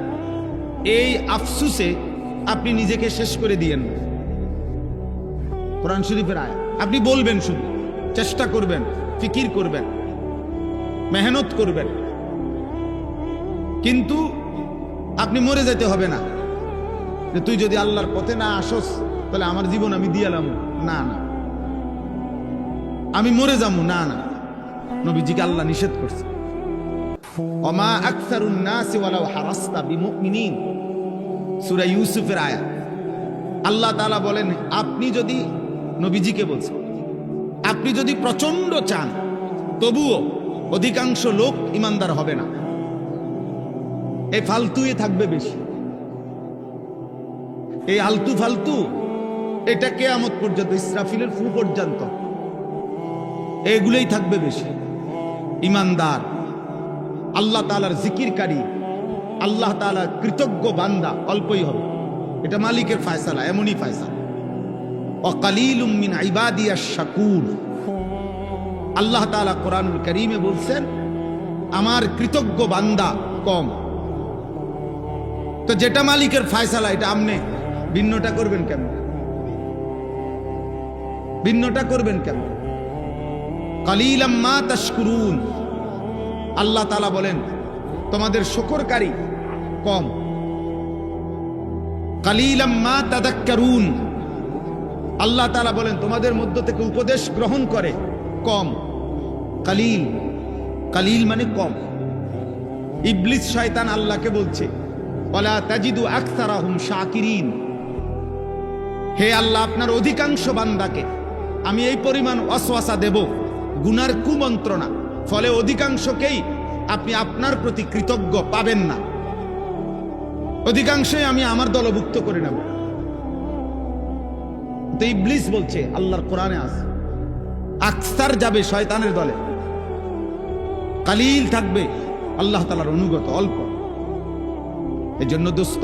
এই আফসুসে আপনি নিজেকে শেষ করে দিয়েন না। কোরআন শরীফের আয়াত। আপনি বলবেন, শুধু চেষ্টা করবেন, ফিকির করবেন, মেহনত করবেন, কিন্তু আপনি মরে যেতে হবে না যে তুই যদি আল্লাহর পথে না আসস তাহলে আমার জীবন আমি দিয়ালাম। না না, আমি মরে যাবো। না না, নবীজিকে আল্লাহ নিষেধ করছে। ওমা আকসারুন নাসি ওয়ালাউ হারাসতা বিমুমিনিন, সূরা ইউসুফের আয়াত। আল্লাহ তাআলা বলেন, আপনি যদি, নবীজিকে বলছেন, আপনি যদি প্রচন্ড চান তবুও অধিকাংশ লোক ইমানদার হবে না। এই ফালতুই থাকবে বেশি, এই আলতু ফালতু, এটা কিয়ামত পর্যন্ত, ইসরাফিলের ফু পর্যন্ত এগুলোই থাকবে বেশি। ইমানদার, আল্লাহ তাআলার জিকিরকারী, আল্লাহ তাআলার কৃতজ্ঞ বান্দা অল্পই হবে। এটা মালিকের ফয়সালা, এমনই ফয়সালা। ওয়া কালিলুম মিন ইবাদিয়াশ শাকুর। আল্লাহ তাআলা কোরআনুল কারীমে বলছেন, আমার কৃতজ্ঞ বান্দা কম। তো যেটা মালিকের ফয়সালা, এটা আপনি ভিন্নটা করবেন কেন? ভিন্নটা করবেন কেন? কালিলাম মা তাশকুরুন। আল্লাহ তাআলা বলেন, তোমাদের শুকরকারী কম। কালিলাম মা তাযাক্কারুন। আল্লাহ তাআলা বলেন, তোমাদের মধ্য থেকে উপদেশ গ্রহণ করে কম। কালিল, কালিল মানে কম। ইবলিস শয়তান আল্লাহকে বলছে, ওয়ালা তাজিদু আকসারাহুম শাকিরিন। হে আল্লাহ, আপনার অধিকাংশ বান্দাকে আমি এই পরিমাণ ওয়াসওয়াসা দেব, গুনার কুমন্ত্রণা, ফলে অধিকাংশকেই আপনি আপনার প্রতি কৃতজ্ঞ পাবেন না। অধিকাংশই আমি আমার দলভুক্ত করে নেব। তো ইবলিস বলছে, আল্লাহর কোরআনে আছে, আকসার যাবে শয়তানের দলে, কালিল থাকবে আল্লাহ তাআলার অনুগত, অল্প। এই জন্য দোস্ত,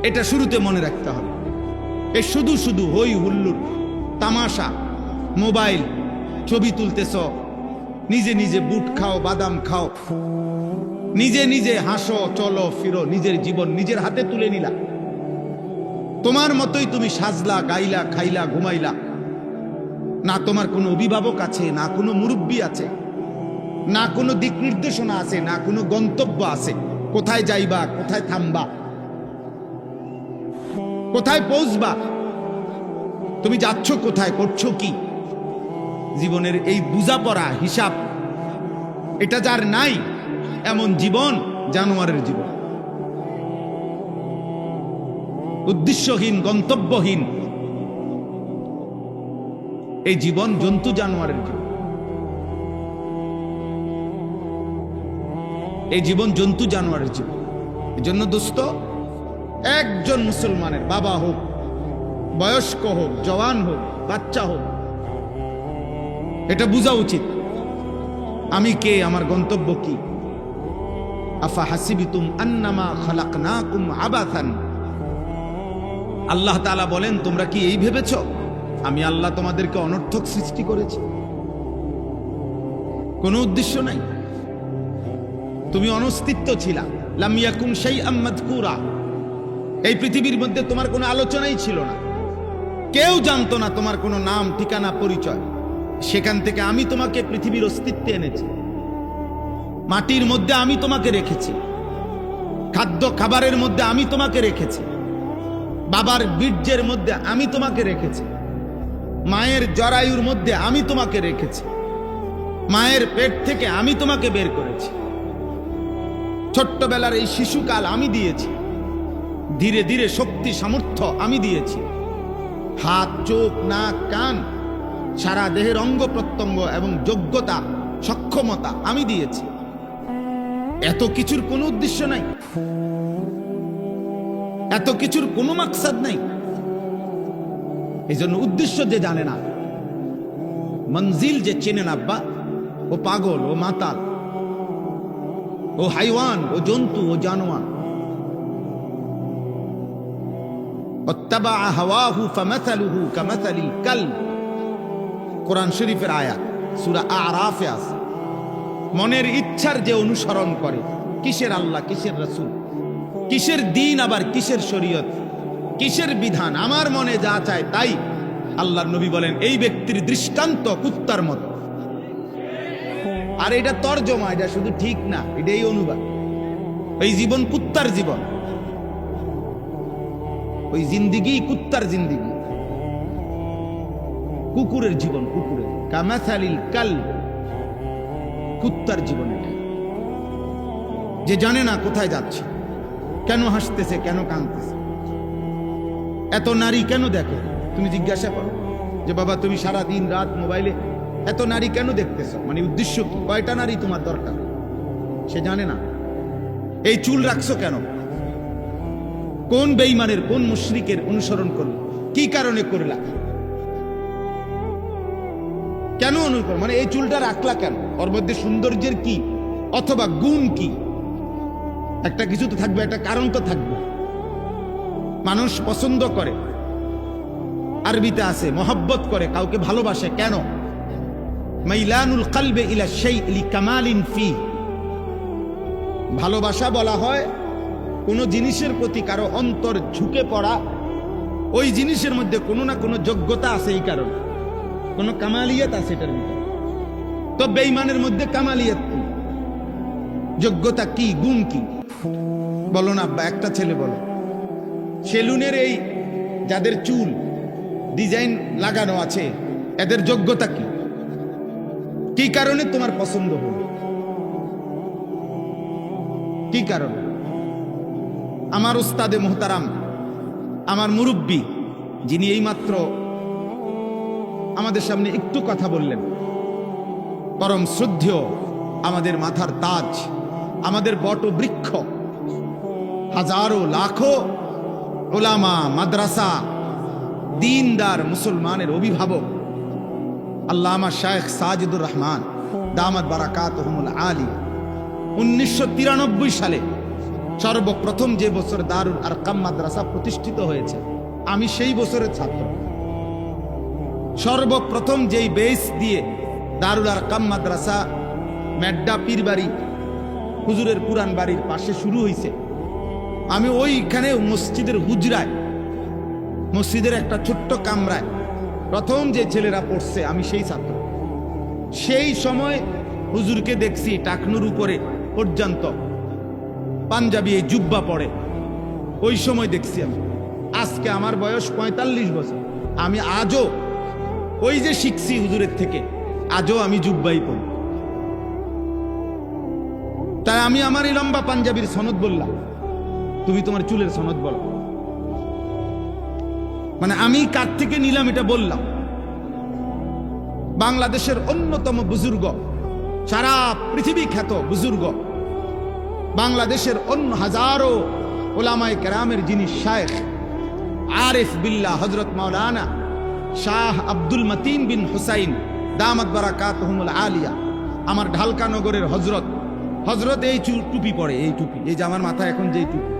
এটা শুরুতে মনে রাখতে হবে। এই শুধু শুধু হই হুল্লোড়, তামাশা, মোবাইল, ছবি তুলতেছ, নিজে নিজে বুট খাও, বাদাম খাও, নিজে নিজে হাসো, চলো ফিরো, নিজের জীবন নিজের হাতে তুলে নিলা, তোমার মতোই তুমি সাজলা, গাইলা, খাইলা, ঘুমাইলা। না তোমার কোনো অভিভাবক আছে, না কোনো মুরব্বী আছে, না কোনো দিক নির্দেশনা আছে, না কোনো গন্তব্য আছে, কোথায় যাইবা, কোথায় থামবা। কোথায় পৌঁছবা, তুমি যাচ্ছ কোথায়, করছো কি। জীবনের এই বুঝাপড়া হিসাব এটা যার নাই, এমন জীবন জানোয়ারের জীবন, উদ্দেশ্যহীন, গন্তব্যহীন এই জীবন জন্তু জানোয়ারের জীবন। এই জীবন জন্তু জানোয়ারের জীবন। এই জন্য দোস্ত, একজন মুসলমানের বাবা হোক, বয়স্ক হোক, জওয়ান হোক, বাচ্চা হোক, এটা বোঝা উচিত আমি কে, আমার গন্তব্য কি। আফা হাসিবিতুম আন্নামা খালাকনাকুম আবাথান, আল্লাহ তাআলা বলেন তোমরা কি এই ভেবেছ আমি আল্লাহ তোমাদেরকে অনর্থক সৃষ্টি করেছি, কোনো উদ্দেশ্য নাই, তুমি অনস্তিত্ব ছিলা। লাম ইয়াকুন শাইআম মাযকুরা, এই পৃথিবীর মধ্যে তোমার কোনো আলোচনাই ছিল না, কেউ জানতো না তোমার কোনো নাম, ঠিকানা, পরিচয়। সেখান থেকে আমি তোমাকে পৃথিবীর অস্তিত্বে এনেছি, মাটির মধ্যে আমি তোমাকে রেখেছি, খাদ্য খাবারের মধ্যে আমি তোমাকে রেখেছি, বাবার বীর্যের মধ্যে আমি তোমাকে রেখেছি, মায়ের জরায়ুর মধ্যে আমি তোমাকে রেখেছি, মায়ের পেট থেকে আমি তোমাকে বের করেছি, ছোট্টবেলার এই শিশুকাল আমি দিয়েছি, ধীরে ধীরে শক্তি সামর্থ্য আমি দিয়েছি, হাত, চোখ, নাক, কান, সারা দেহের অঙ্গ প্রত্যঙ্গ এবং যোগ্যতা, সক্ষমতা আমি দিয়েছি। এত কিছুর কোনো উদ্দেশ্য নাই, এত কিছুর কোনো মাকসাদ নাই। এই জন্য উদ্দেশ্য যে জানে না, মঞ্জিল যে চেনে না, আব্বা ও পাগল, ও মাতাল, ও হাইওয়ান, ও জন্তু, ও জানোয়ার। ওয়াত্তাবা হাওয়াহু ফামাসালুহু কামাসালিল কালব, কোরআন শরীফের আয়াত, সূরা আরাফে আছে। মনের ইচ্ছার যে অনুসরণ করে, কিসের আল্লাহ, কিসের রাসূল, কিসের দিন, আবার কিসের শরীয়ত, কিসের বিধান, আমার মনে যা চায় তাই। আল্লাহর নবী বলেন এই ব্যক্তির দৃষ্টান্ত কুত্তার মতো। আর এটা তরজমা, এটা শুধু ঠিক না, এটাই অনুবাদ। ওই জীবন কুত্তার জীবন, ওই জিন্দিগি কুত্তার জিন্দিগি, কুকুরের জীবন, কুকুরের কামাসালিল কালব, কুত্তার জীবন এটা। যে জানে না কোথায় যাচ্ছে, কেন হাসতেছে, কেন কাঁদতেছে, এত নারী কেন দেখো, তুমি জিজ্ঞাসা করো যে বাবা তুমি সারা দিন রাত মোবাইলে এত নারী কেন দেখতেছ, মানে উদ্দেশ্য কি, কয়টা নারী তোমার দরকার, সে জানে না। এই চুল রাখছো কেন, কোন বেঈমানের, কোন মুশরিকের অনুসরণ করলো, কি কারণে করলা, কেন অনুকরণ, মানে এই চুলটা রাখলা কেন, ওর মধ্যে সৌন্দর্যের কি অথবা গুণ কি, একটা কিছু তো থাকবে, একটা কারণ তো থাকবে। মানুষ পছন্দ করে, আরবিতে আছে মহব্বত করে, কাউকে ভালোবাসে কেন, মাইলানুল কলবে ইলা শাইই লিকামালিন ফি, ভালোবাসা বলা হয় কোন জিনিসের প্রতি কারো অন্তর ঝুঁকে পড়া, ওই জিনিসের মধ্যে কোনো না কোনো যোগ্যতা আছে, এই কারণে কোনো কামালিয়াত আছে এটার ভিতরে। তো বেঈমানের মধ্যে কামালিয়াত কি, যোগ্যতা কি, গুণ কি, বলো না আব্বা, একটা ছেলে বলো। সেলুনের এই যাদের চুল ডিজাইন লাগানো আছে, এদের যোগ্যতা কি, কি কারণে তোমার পছন্দ হলো, কি কারণে। আমার উস্তাদে মোহতারাম, আমার মুরব্বী, যিনি এইমাত্র আমাদের সামনে একটু কথা বললেন, পরম শ্রদ্ধেয়, আমাদের মাথার তাজ, আমাদের বটবৃক্ষ, হাজারো লাখো উলামা, মাদ্রাসা, দীনদার মুসলমানের অভিভাবক আল্লামা শায়েখ সাজিদুর রহমান দামাত বারাকাতুহুমুল আলী 1993 সালে সর্বপ্রথম যে বছর দারুল আরকাম মাদ্রাসা প্রতিষ্ঠিত হয়েছে, আমি সেই বছরের ছাত্র। সর্বপ্রথম যেই বেস দিয়ে দারুল আরকাম মাদ্রাসা মেড্ডা পীরবাড়ি হুজুরের পুরান বাড়ির পাশে শুরু হয়েছে, আমি ওইখানে মসজিদের হুজরায়, মসজিদের একটা ছোট্ট কামরায় প্রথম যে ছেলেরা পড়ছে, আমি সেই ছাত্র। সেই সময় হুজুরকে দেখছি টাকনুর উপরে পর্যন্ত পাঞ্জাবি এই জুব্বা পড়ে, ওই সময় দেখছি আমি। আজ আজকে আমার বয়স ৪৫ বছর, আমি আজও ওই যে শিখছি হুজুরের থেকে, আজও আমি জুব্বাই পড়ি। তাই আমি আমার এই লম্বা পাঞ্জাবির সনদ বললাম, তুমি তোমার চুলের সনদ বলো। মানে আমি কার থেকে নিলাম এটা বললাম। বাংলাদেশের অন্যতম বুজুর্গ, সারা পৃথিবী খ্যাত বুজুর্গ, বাংলাদেশের অন্য হাজারো ওলামায়ে কেরামের যিনি শায়েখ, আরিফ বিল্লাহ হযরত মাওলানা শাহ আব্দুল মতিন বিন হুসাইন দামাত বারাকাতুহুমুল আলিয়া, আমার ঢালকা নগরের হযরত এই টুপি পরে, এই টুপি, এই যে আমার মাথায় এখন যে টুপি,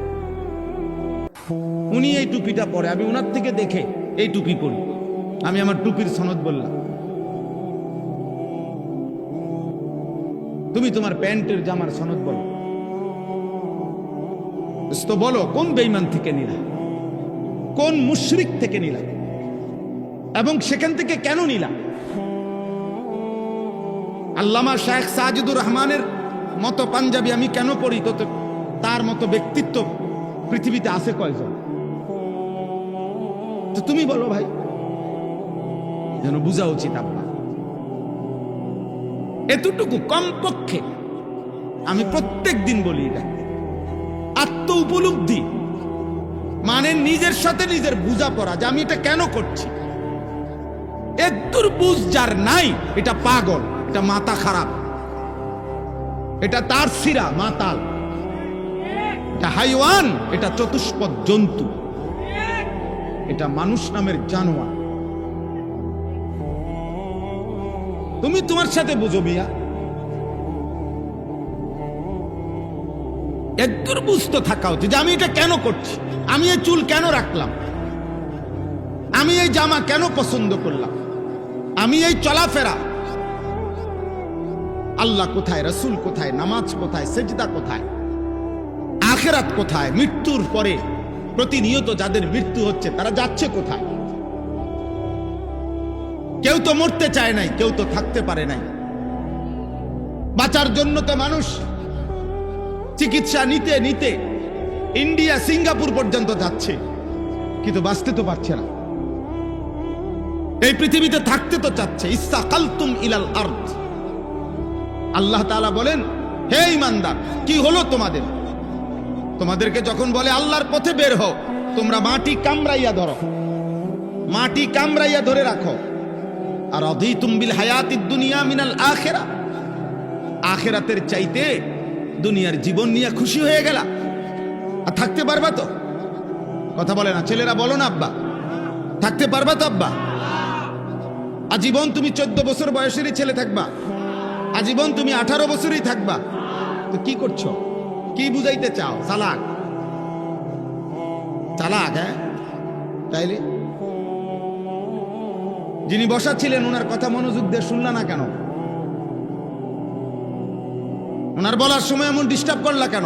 উনি এই টুপিটা পরে। আমি উনার থেকে দেখে এই টুপি পরি। আমি আমার টুপির সনদ বললাম। তুমি তোমার প্যান্টের জামার সনদ বলো। তো বলো কোন বেঈমান থেকে নিলা, কোন মুশরিক থেকে নিলা, এবং সেখান থেকে কেন নিলা? আল্লামা শায়েখ সাজিদুর রহমানের মতো পাঞ্জাবি আমি কেন পড়ি? তো তার মতো ব্যক্তিত্ব পৃথিবীতে আছে কয়জন? তো তুমি বলো ভাই, যেন বুঝা উচিত। আব্বা এতটুকু কমপক্ষে আমি প্রত্যেক দিন বলি, এটা আত্ম উপলব্ধি, মানে নিজের সাথে নিজের বুঝা পড়া যে আমি এটা কেন করছি। এদুর বুঝ যার নাই, এটা পাগল, এটা মাথা খারাপ, এটা তার সিরা মাতাল, এটা হাইওয়ান, এটা চতুষ্পদ জন্তু, এটা মানুষ নামের জানোয়ার। তুমি তোমার সাথে বুঝো মিয়া, একদূর বুঝতে থাকা উচিত যে আমি এটা কেন করছি, আমি এই চুল কেন রাখলাম, আমি এই জামা কেন পছন্দ করলাম, আমি এই চলাফেরা। আল্লাহ কোথায়, রসুল কোথায়, নামাজ কোথায়, সেজদা কোথায়, আখিরাত কোথায়, মৃত্যুর পরে প্রতিনিয়ত যাদের মৃত্যু হচ্ছে তারা যাচ্ছে কোথায়? কেউ তো মরতে চায় নাই, কেউ তো থাকতে পারে নাই। বাঁচার জন্য তো মানুষ চিকিৎসা নিতে নিতে ইন্ডিয়া, সিঙ্গাপুর পর্যন্ত যাচ্ছে, কিন্তু বাঁচতে তো পারছে না। এই পৃথিবীতে থাকতে তো চাচ্ছে। ইস্তাকালতুম ইলাল আরদ, আল্লাহ তাআলা বলেন, হে ঈমানদার, কি হলো তোমাদের? তোমাদেরকে যখন বলে আল্লাহর পথে বের হও, তোমরা মাটি কামড়াইয়া ধরো, মাটি কামড়াইয়া ধরে রাখো। আর রাদিতুম বিল হায়াতিদ দুনিয়া মিনাল আখিরা, আখিরাতের চাইতে দুনিয়ার জীবন নিয়ে খুশি হয়ে গেলা, আর থাকতে পারবা তো? কথা বলে না ছেলেরা, বলো না আব্বা, থাকতে পারবা তো আব্বা? আজীবন তুমি 14 বছর বয়সেরই ছেলে থাকবা, আজীবন তুমি 18 বছরই থাকবা, তো কি করছো? কি বুঝাইতে চাও? চালাক, চালাক। হ্যাঁ, তাইলে যিনি বসা ছিলেন ওনার কথা মনোযোগ দিয়ে শুনলা না কেন? ওনার বলার সময় এমন ডিস্টার্ব করলা কেন?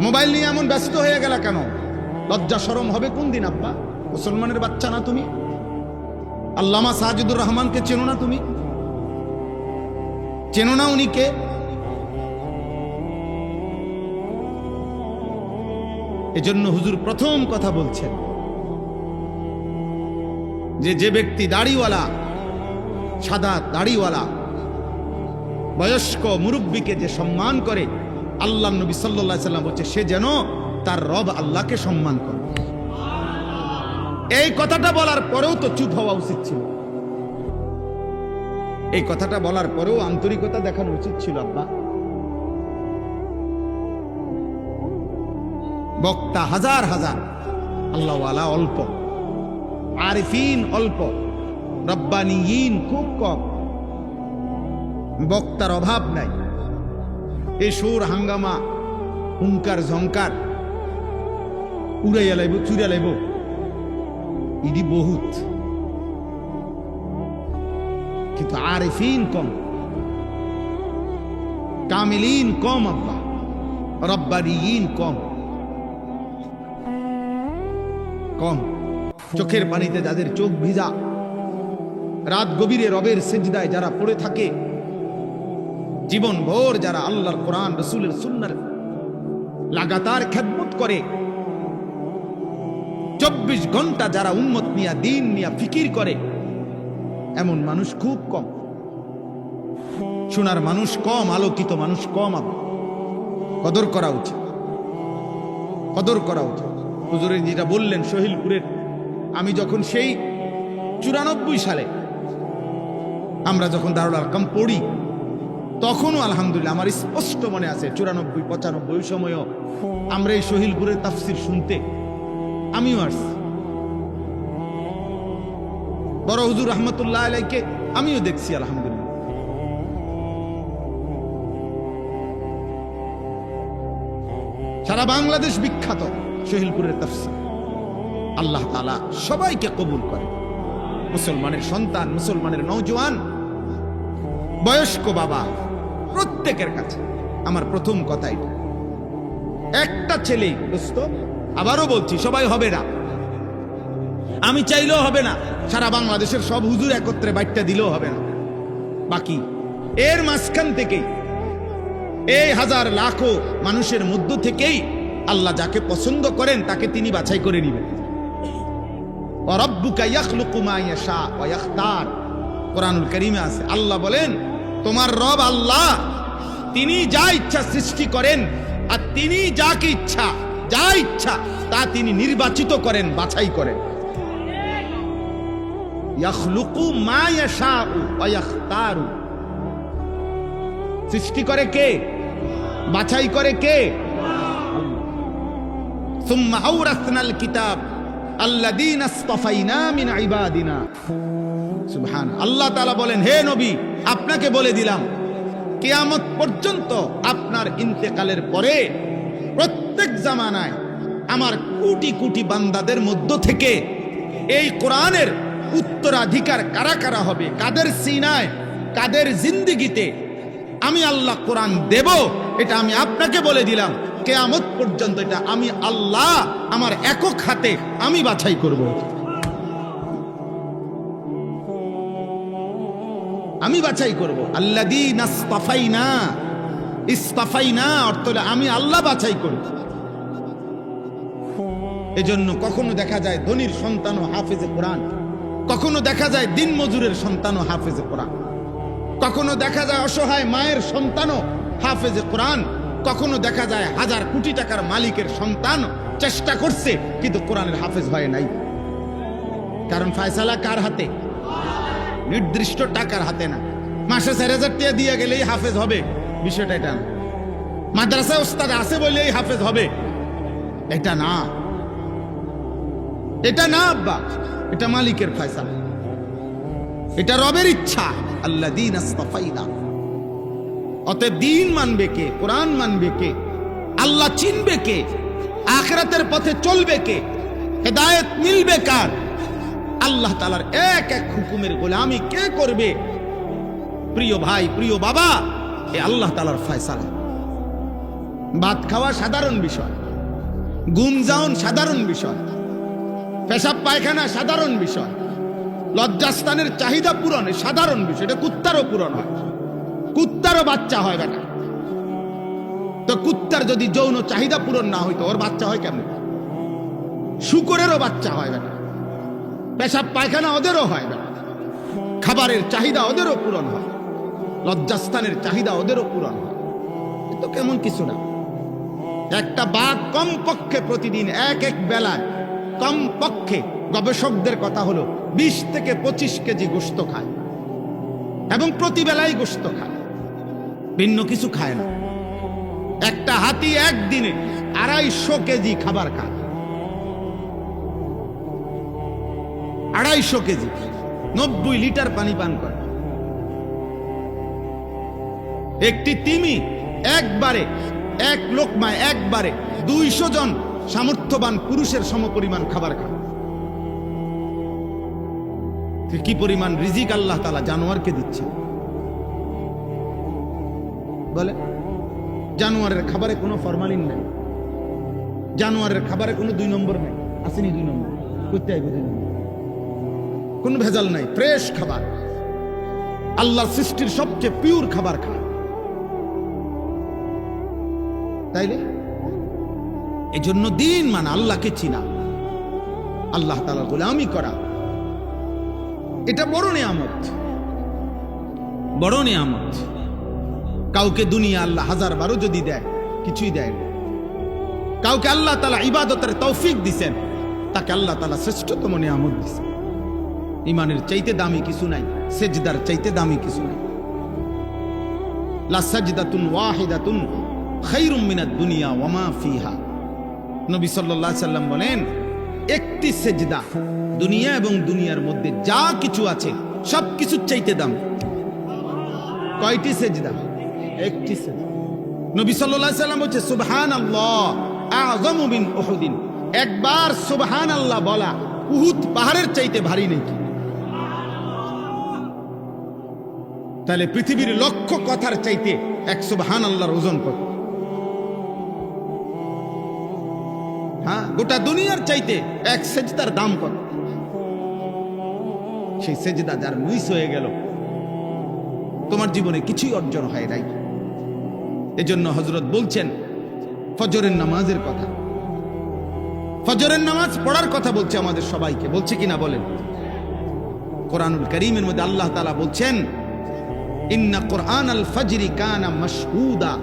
মোবাইল নিয়ে এমন ব্যস্ত হয়ে গেলা কেন? লজ্জা শরম হবে কোন দিন আব্বা? মুসলমানের বাচ্চা না তুমি? আল্লামা সাজিদুর রহমানকে চেনো না তুমি? চেনো না উনি কে? এজন্য হুজুর প্রথম কথা বলছেন যে ব্যক্তি দাড়িওয়ালা, সাদা দাড়িওয়ালা বয়স্ক মুরব্বীকে যে সম্মান করে, আল্লাহ নবী সাল্লাল্লাহু আলাইহি সাল্লাম বলছে সে যেন তার রব আল্লাহকে সম্মান করে। এই কথাটা বলার পরেও তো চুপ হওয়া উচিত ছিল। এই কথাটা বলার পরেও আন্তরিকতা দেখানো উচিত ছিল আব্বা। বক্তা হাজার হাজার, আল্লাহওয়ালা অল্প, আরিফিন অল্প, রব্বানিয়িন খুব কম। বক্তার অভাব নাই। এই সুর হাঙ্গামা, হুঙ্কার ঝঙ্কার উড়াইয়া লাইব, চুরিয়া লাইব, ইডি বহুত, কিন্তু আরিফিন কম, কামিলিন কম আব্বা, রব্বানিয়িন কম কম। চোখের পানিতে যাদের চোখ ভিজা, রাত গভীরে রবের সিজদায় যারা পড়ে থাকে, জীবন ভোর যারা আল্লাহর কোরআন রসুলের সুন্নাহর লাগাতার খেদমত করে, 24 ঘন্টা যারা উম্মত নিয়া দিন নিয়া ফিকির করে এমন মানুষ খুব কম। শোনার মানুষ কম, আলোকিত মানুষ কম। কদর করা উচিত, কদর করা উচিত। হুজুরে যেটা বললেন সহিলপুরের, আমি যখন সেই 94 সালে আমরা যখন দারুল আরকাম পড়ি তখনও আলহামদুলিল্লাহ আমার স্পষ্ট মনে আছে 94, 95 সময়ও আমরা এই সহিলপুরের তাফসির শুনতে আমিও আসছি। বড় হুজুর রহমতুল্লাহ আলাইকে আমিও দেখছি আলহামদুলিল্লাহ। সারা বাংলাদেশ বিখ্যাত সহিলপুরের তাফসীর। আল্লাহ তাআলা সবাইকে কবুল করে। মুসলমানের সন্তান, মুসলমানের নওজোয়ান, বয়স্ক বাবা, প্রত্যেকের কাছে আমার প্রথম কথা এটা, একটা ছেলে দোস্ত, আবারও বলছি সবাই হবে না, আমি চাইলেও হবে না, সারা বাংলাদেশের সব হুজুর একত্রে বাইটটা দিলেও হবে না। বাকি এর মাঝখান থেকেই, এই হাজার লাখো মানুষের মধ্য থেকেই আল্লাহ যাকে পছন্দ করেন তাকে তিনি বাছাই করে নেবেন। রাব্বুকা ইয়াখলুকু মা ইয়াশা ওয়া ইখতার, কোরআনুল কারীমে আছে। আল্লাহ বলেন তোমার রব আল্লাহ, তিনি যা ইচ্ছা সৃষ্টি করেন আর তিনি যাকে ইচ্ছা, যা ইচ্ছা তা তিনি নির্বাচিত করেন, বাছাই করেন। ইয়াখলুকু মা ইয়াশা ওয়া ইখতার, সৃষ্টি করে কে? বাছাই করে কে? সুম্মা আওরাসনাল কিতাব আল্লাযীনা ইসতাফাইনা মিন ইবাদিনা। সুবহান আল্লাহ তাআলা বলেন, হে নবী আপনাকে বলে দিলাম কিয়ামত পর্যন্ত আপনার ইন্তেকালের পরে প্রত্যেক জামানায় আমার কোটি কোটি বান্দাদের মধ্য থেকে এই কোরআনের উত্তরাধিকার কারা কারা হবে, কাদের সিনায়, কাদের জিন্দেগিতে আমি আল্লাহ কোরআন দেব, এটা আমি আপনাকে বলে দিলাম। কিয়ামত পর্যন্ত এটা আমি আল্লাহ আমার একক হাতে আমি বাছাই করব, আমি বাছাই করব। আল্লাযীনা ইসতাফাইনা, ইসতাফাইনা অর্থ হলো আমি আল্লাহ বাছাই করব। এজন্য কখনো দেখা যায় ধনীর সন্তানও হাফেজে কোরআন, কখনো দেখা যায় দিনমজুরের সন্তানও হাফেজে কোরআন, কখনো দেখা যায় অসহায় মায়ের সন্তানও হাফেজে কোরআন, কখনো দেখা যায় হাজার কোটি টাকার মালিকের সন্তান চেষ্টা করছে কিন্তু কোরআনের হাফেজ হয় নাই। কারণ ফয়সালা কার হাতে? নির্দিষ্ট টাকার হাতে না। মাসে 4000 টাকা দিয়ে গেলেই হাফেজ হবে, বিষয়টা এটা না। মাদ্রাসায় ওস্তাদ আছে বলেই হাফেজ হবে, এটা না, এটা না আব্বা, এটা মালিকের ফয়সালা, এটা রবের ইচ্ছা। আল্লাযীনা ইসতাফাইনা, অতএব দিন মানবে কে? কোরআন মানবে কে? আল্লাহ চিনবে কে? আখিরাতের পথে চলবে কে? হেদায়েত মিলবে কার? আল্লাহ তাআলার এক এক হুকুমের গোলামি কে করবে? প্রিয় ভাই, প্রিয় বাবা, এ আল্লাহ তাআলার ফয়সালা। ভাত খাওয়া সাধারণ বিষয়, ঘুম যাওন সাধারণ বিষয়, পেশাব পায়খানা সাধারণ বিষয়, লজ্জাস্থানের চাহিদা পূরণ সাধারণ বিষয়। এটা কুত্তারও পূরণ হয়, কুত্তারও বাচ্চা হয় বেটা। তো কুত্তার যদি যৌন চাহিদা পূরণ না হইতো ওর বাচ্চা হয় কেমন? শুকরেরও বাচ্চা হয় বেটা, পেশাব পায়খানা ওদেরও হয় বেটা, খাবারের চাহিদা ওদেরও পূরণ হয়, লজ্জাস্থানের চাহিদা ওদেরও পূরণ হয়। তো কেমন কিছু না। একটা বাঘ কমপক্ষে প্রতিদিন এক এক বেলায় কমপক্ষে গবেষকদের কথা হলো 20 থেকে 25 কেজি গোশত খায়, এবং প্রতি বেলায় গোশত খায়, ভিন্ন কিছু খায় না। একটা হাতি একদিনে 250 কেজি খাবার খায়, 250 কেজি, 90 লিটার পানি পান করে। একটি তিমি একবারে, এক লোকমায় একবারে 200 জন সামর্থ্যবান পুরুষের সমপরিমাণ খাবার খায়। কি পরিমাণ রিজিক আল্লাহ তাআলা জানোয়ারকে দিচ্ছে বলে। জানোয়ারের খাবারে কোনো ফরমালিন নেই, জানোয়ারের খাবারে কোনো 2 নম্বর নেই, আসেনি 2 নম্বর করতে আইবে 2 নম্বর, কোনো ভেজাল নাই, ফ্রেশ খাবার, আল্লাহর সৃষ্টির সবচেয়ে পিওর খাবার খায়। তাইলে এই জন্য দিন মানে আল্লাহকে চিনা, আল্লাহ তাআলার গোলামি করা, এটা বড় নিয়ামত, বড় নিয়ামত। কাউকে দুনিয়া আল্লাহ 1000 যদি দেয় কিছুই দেয় না। কাউকে আল্লাহ তাআলা ইবাদতের তৌফিক দিবেন, তাকে আল্লাহ তাআলা শ্রেষ্ঠতম নিয়ামত দিবেন। ইমানের চাইতে দামি কিছু নাই, সেজদার চাইতে দামি কিছু নাই। লা সাজদাতুন ওয়াহিদাতুন খায়রুম মিনাদ দুনিয়া ওয়া মা ফিহা। নবী সাল্লাল্লাহু আলাইহি সাল্লাম বলেন, একটি সেজদা দুনিয়া এবং দুনিয়ার মধ্যে যা কিছু আছে সব কিছুর চাইতে দামি। কয়টি সেজদা? একটি সেজদা। নবী সাল্লাল্লাহু আলাইহি সাল্লাম বলেছে, সুবহানাল্লাহ আযমু মিন উহুদিন। একবার সুবহানাল্লাহ বলা উহুদ পাহাড়ের চাইতে ভারী নাকি? তাহলে পৃথিবীর লক্ষ কথার চাইতে এক সুবহানাল্লাহর ওজন কত? হ্যাঁ, গোটা দুনিয়ার চাইতে এক সেজদার দাম কত? সেই সেজদা যার মিস হয়ে গেল, তোমার জীবনে কিছুই অর্জন হয় নাই। এজন্য হযরত বলছেন ফজরের নামাজের কথা, ফজরের নামাজ পড়ার কথা বলছে আমাদের সবাইকে, বলছে কিনা বলেন? কোরআনুল কারীমের মধ্যে আল্লাহ তাআলা বলছেন, ইন্না কুরআনাল ফাজরি কানা মাশহুদা।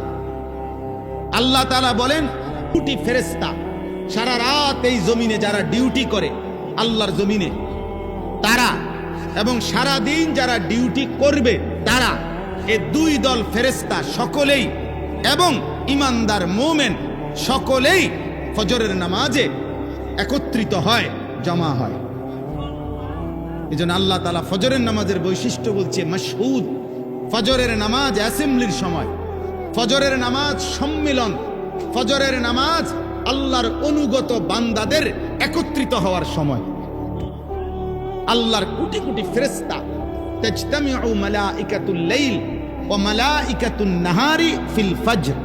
আল্লাহ তাআলা বলেন, কোটি ফেরেশতা সারা রাত এই জমিনে যারা ডিউটি করে আল্লাহর জমিনে, তারা এবং সারা দিন যারা ডিউটি করবে তারা, এই দুই দল ফেরেশতা সকলেই এবং ইমানদার মুমিন সকলেই ফজরের নামাজে একত্রিত হয়, জমা হয়। এজন্য আল্লাহ তাআলা ফজরের নামাজের বৈশিষ্ট্য বলছে মাশহুদ। ফজরের নামাজ অ্যাসেম্বলির সময়, ফজরের নামাজ সম্মিলন, ফজরের নামাজ আল্লাহর অনুগত বান্দাদের একত্রিত হওয়ার সময়। আল্লাহর কোটি কোটি ফেরেশতা, তাজতামিউ মালাইকাতুল লাইল ওয়া মালাইকাতুন নাহারি ফিল ফজর।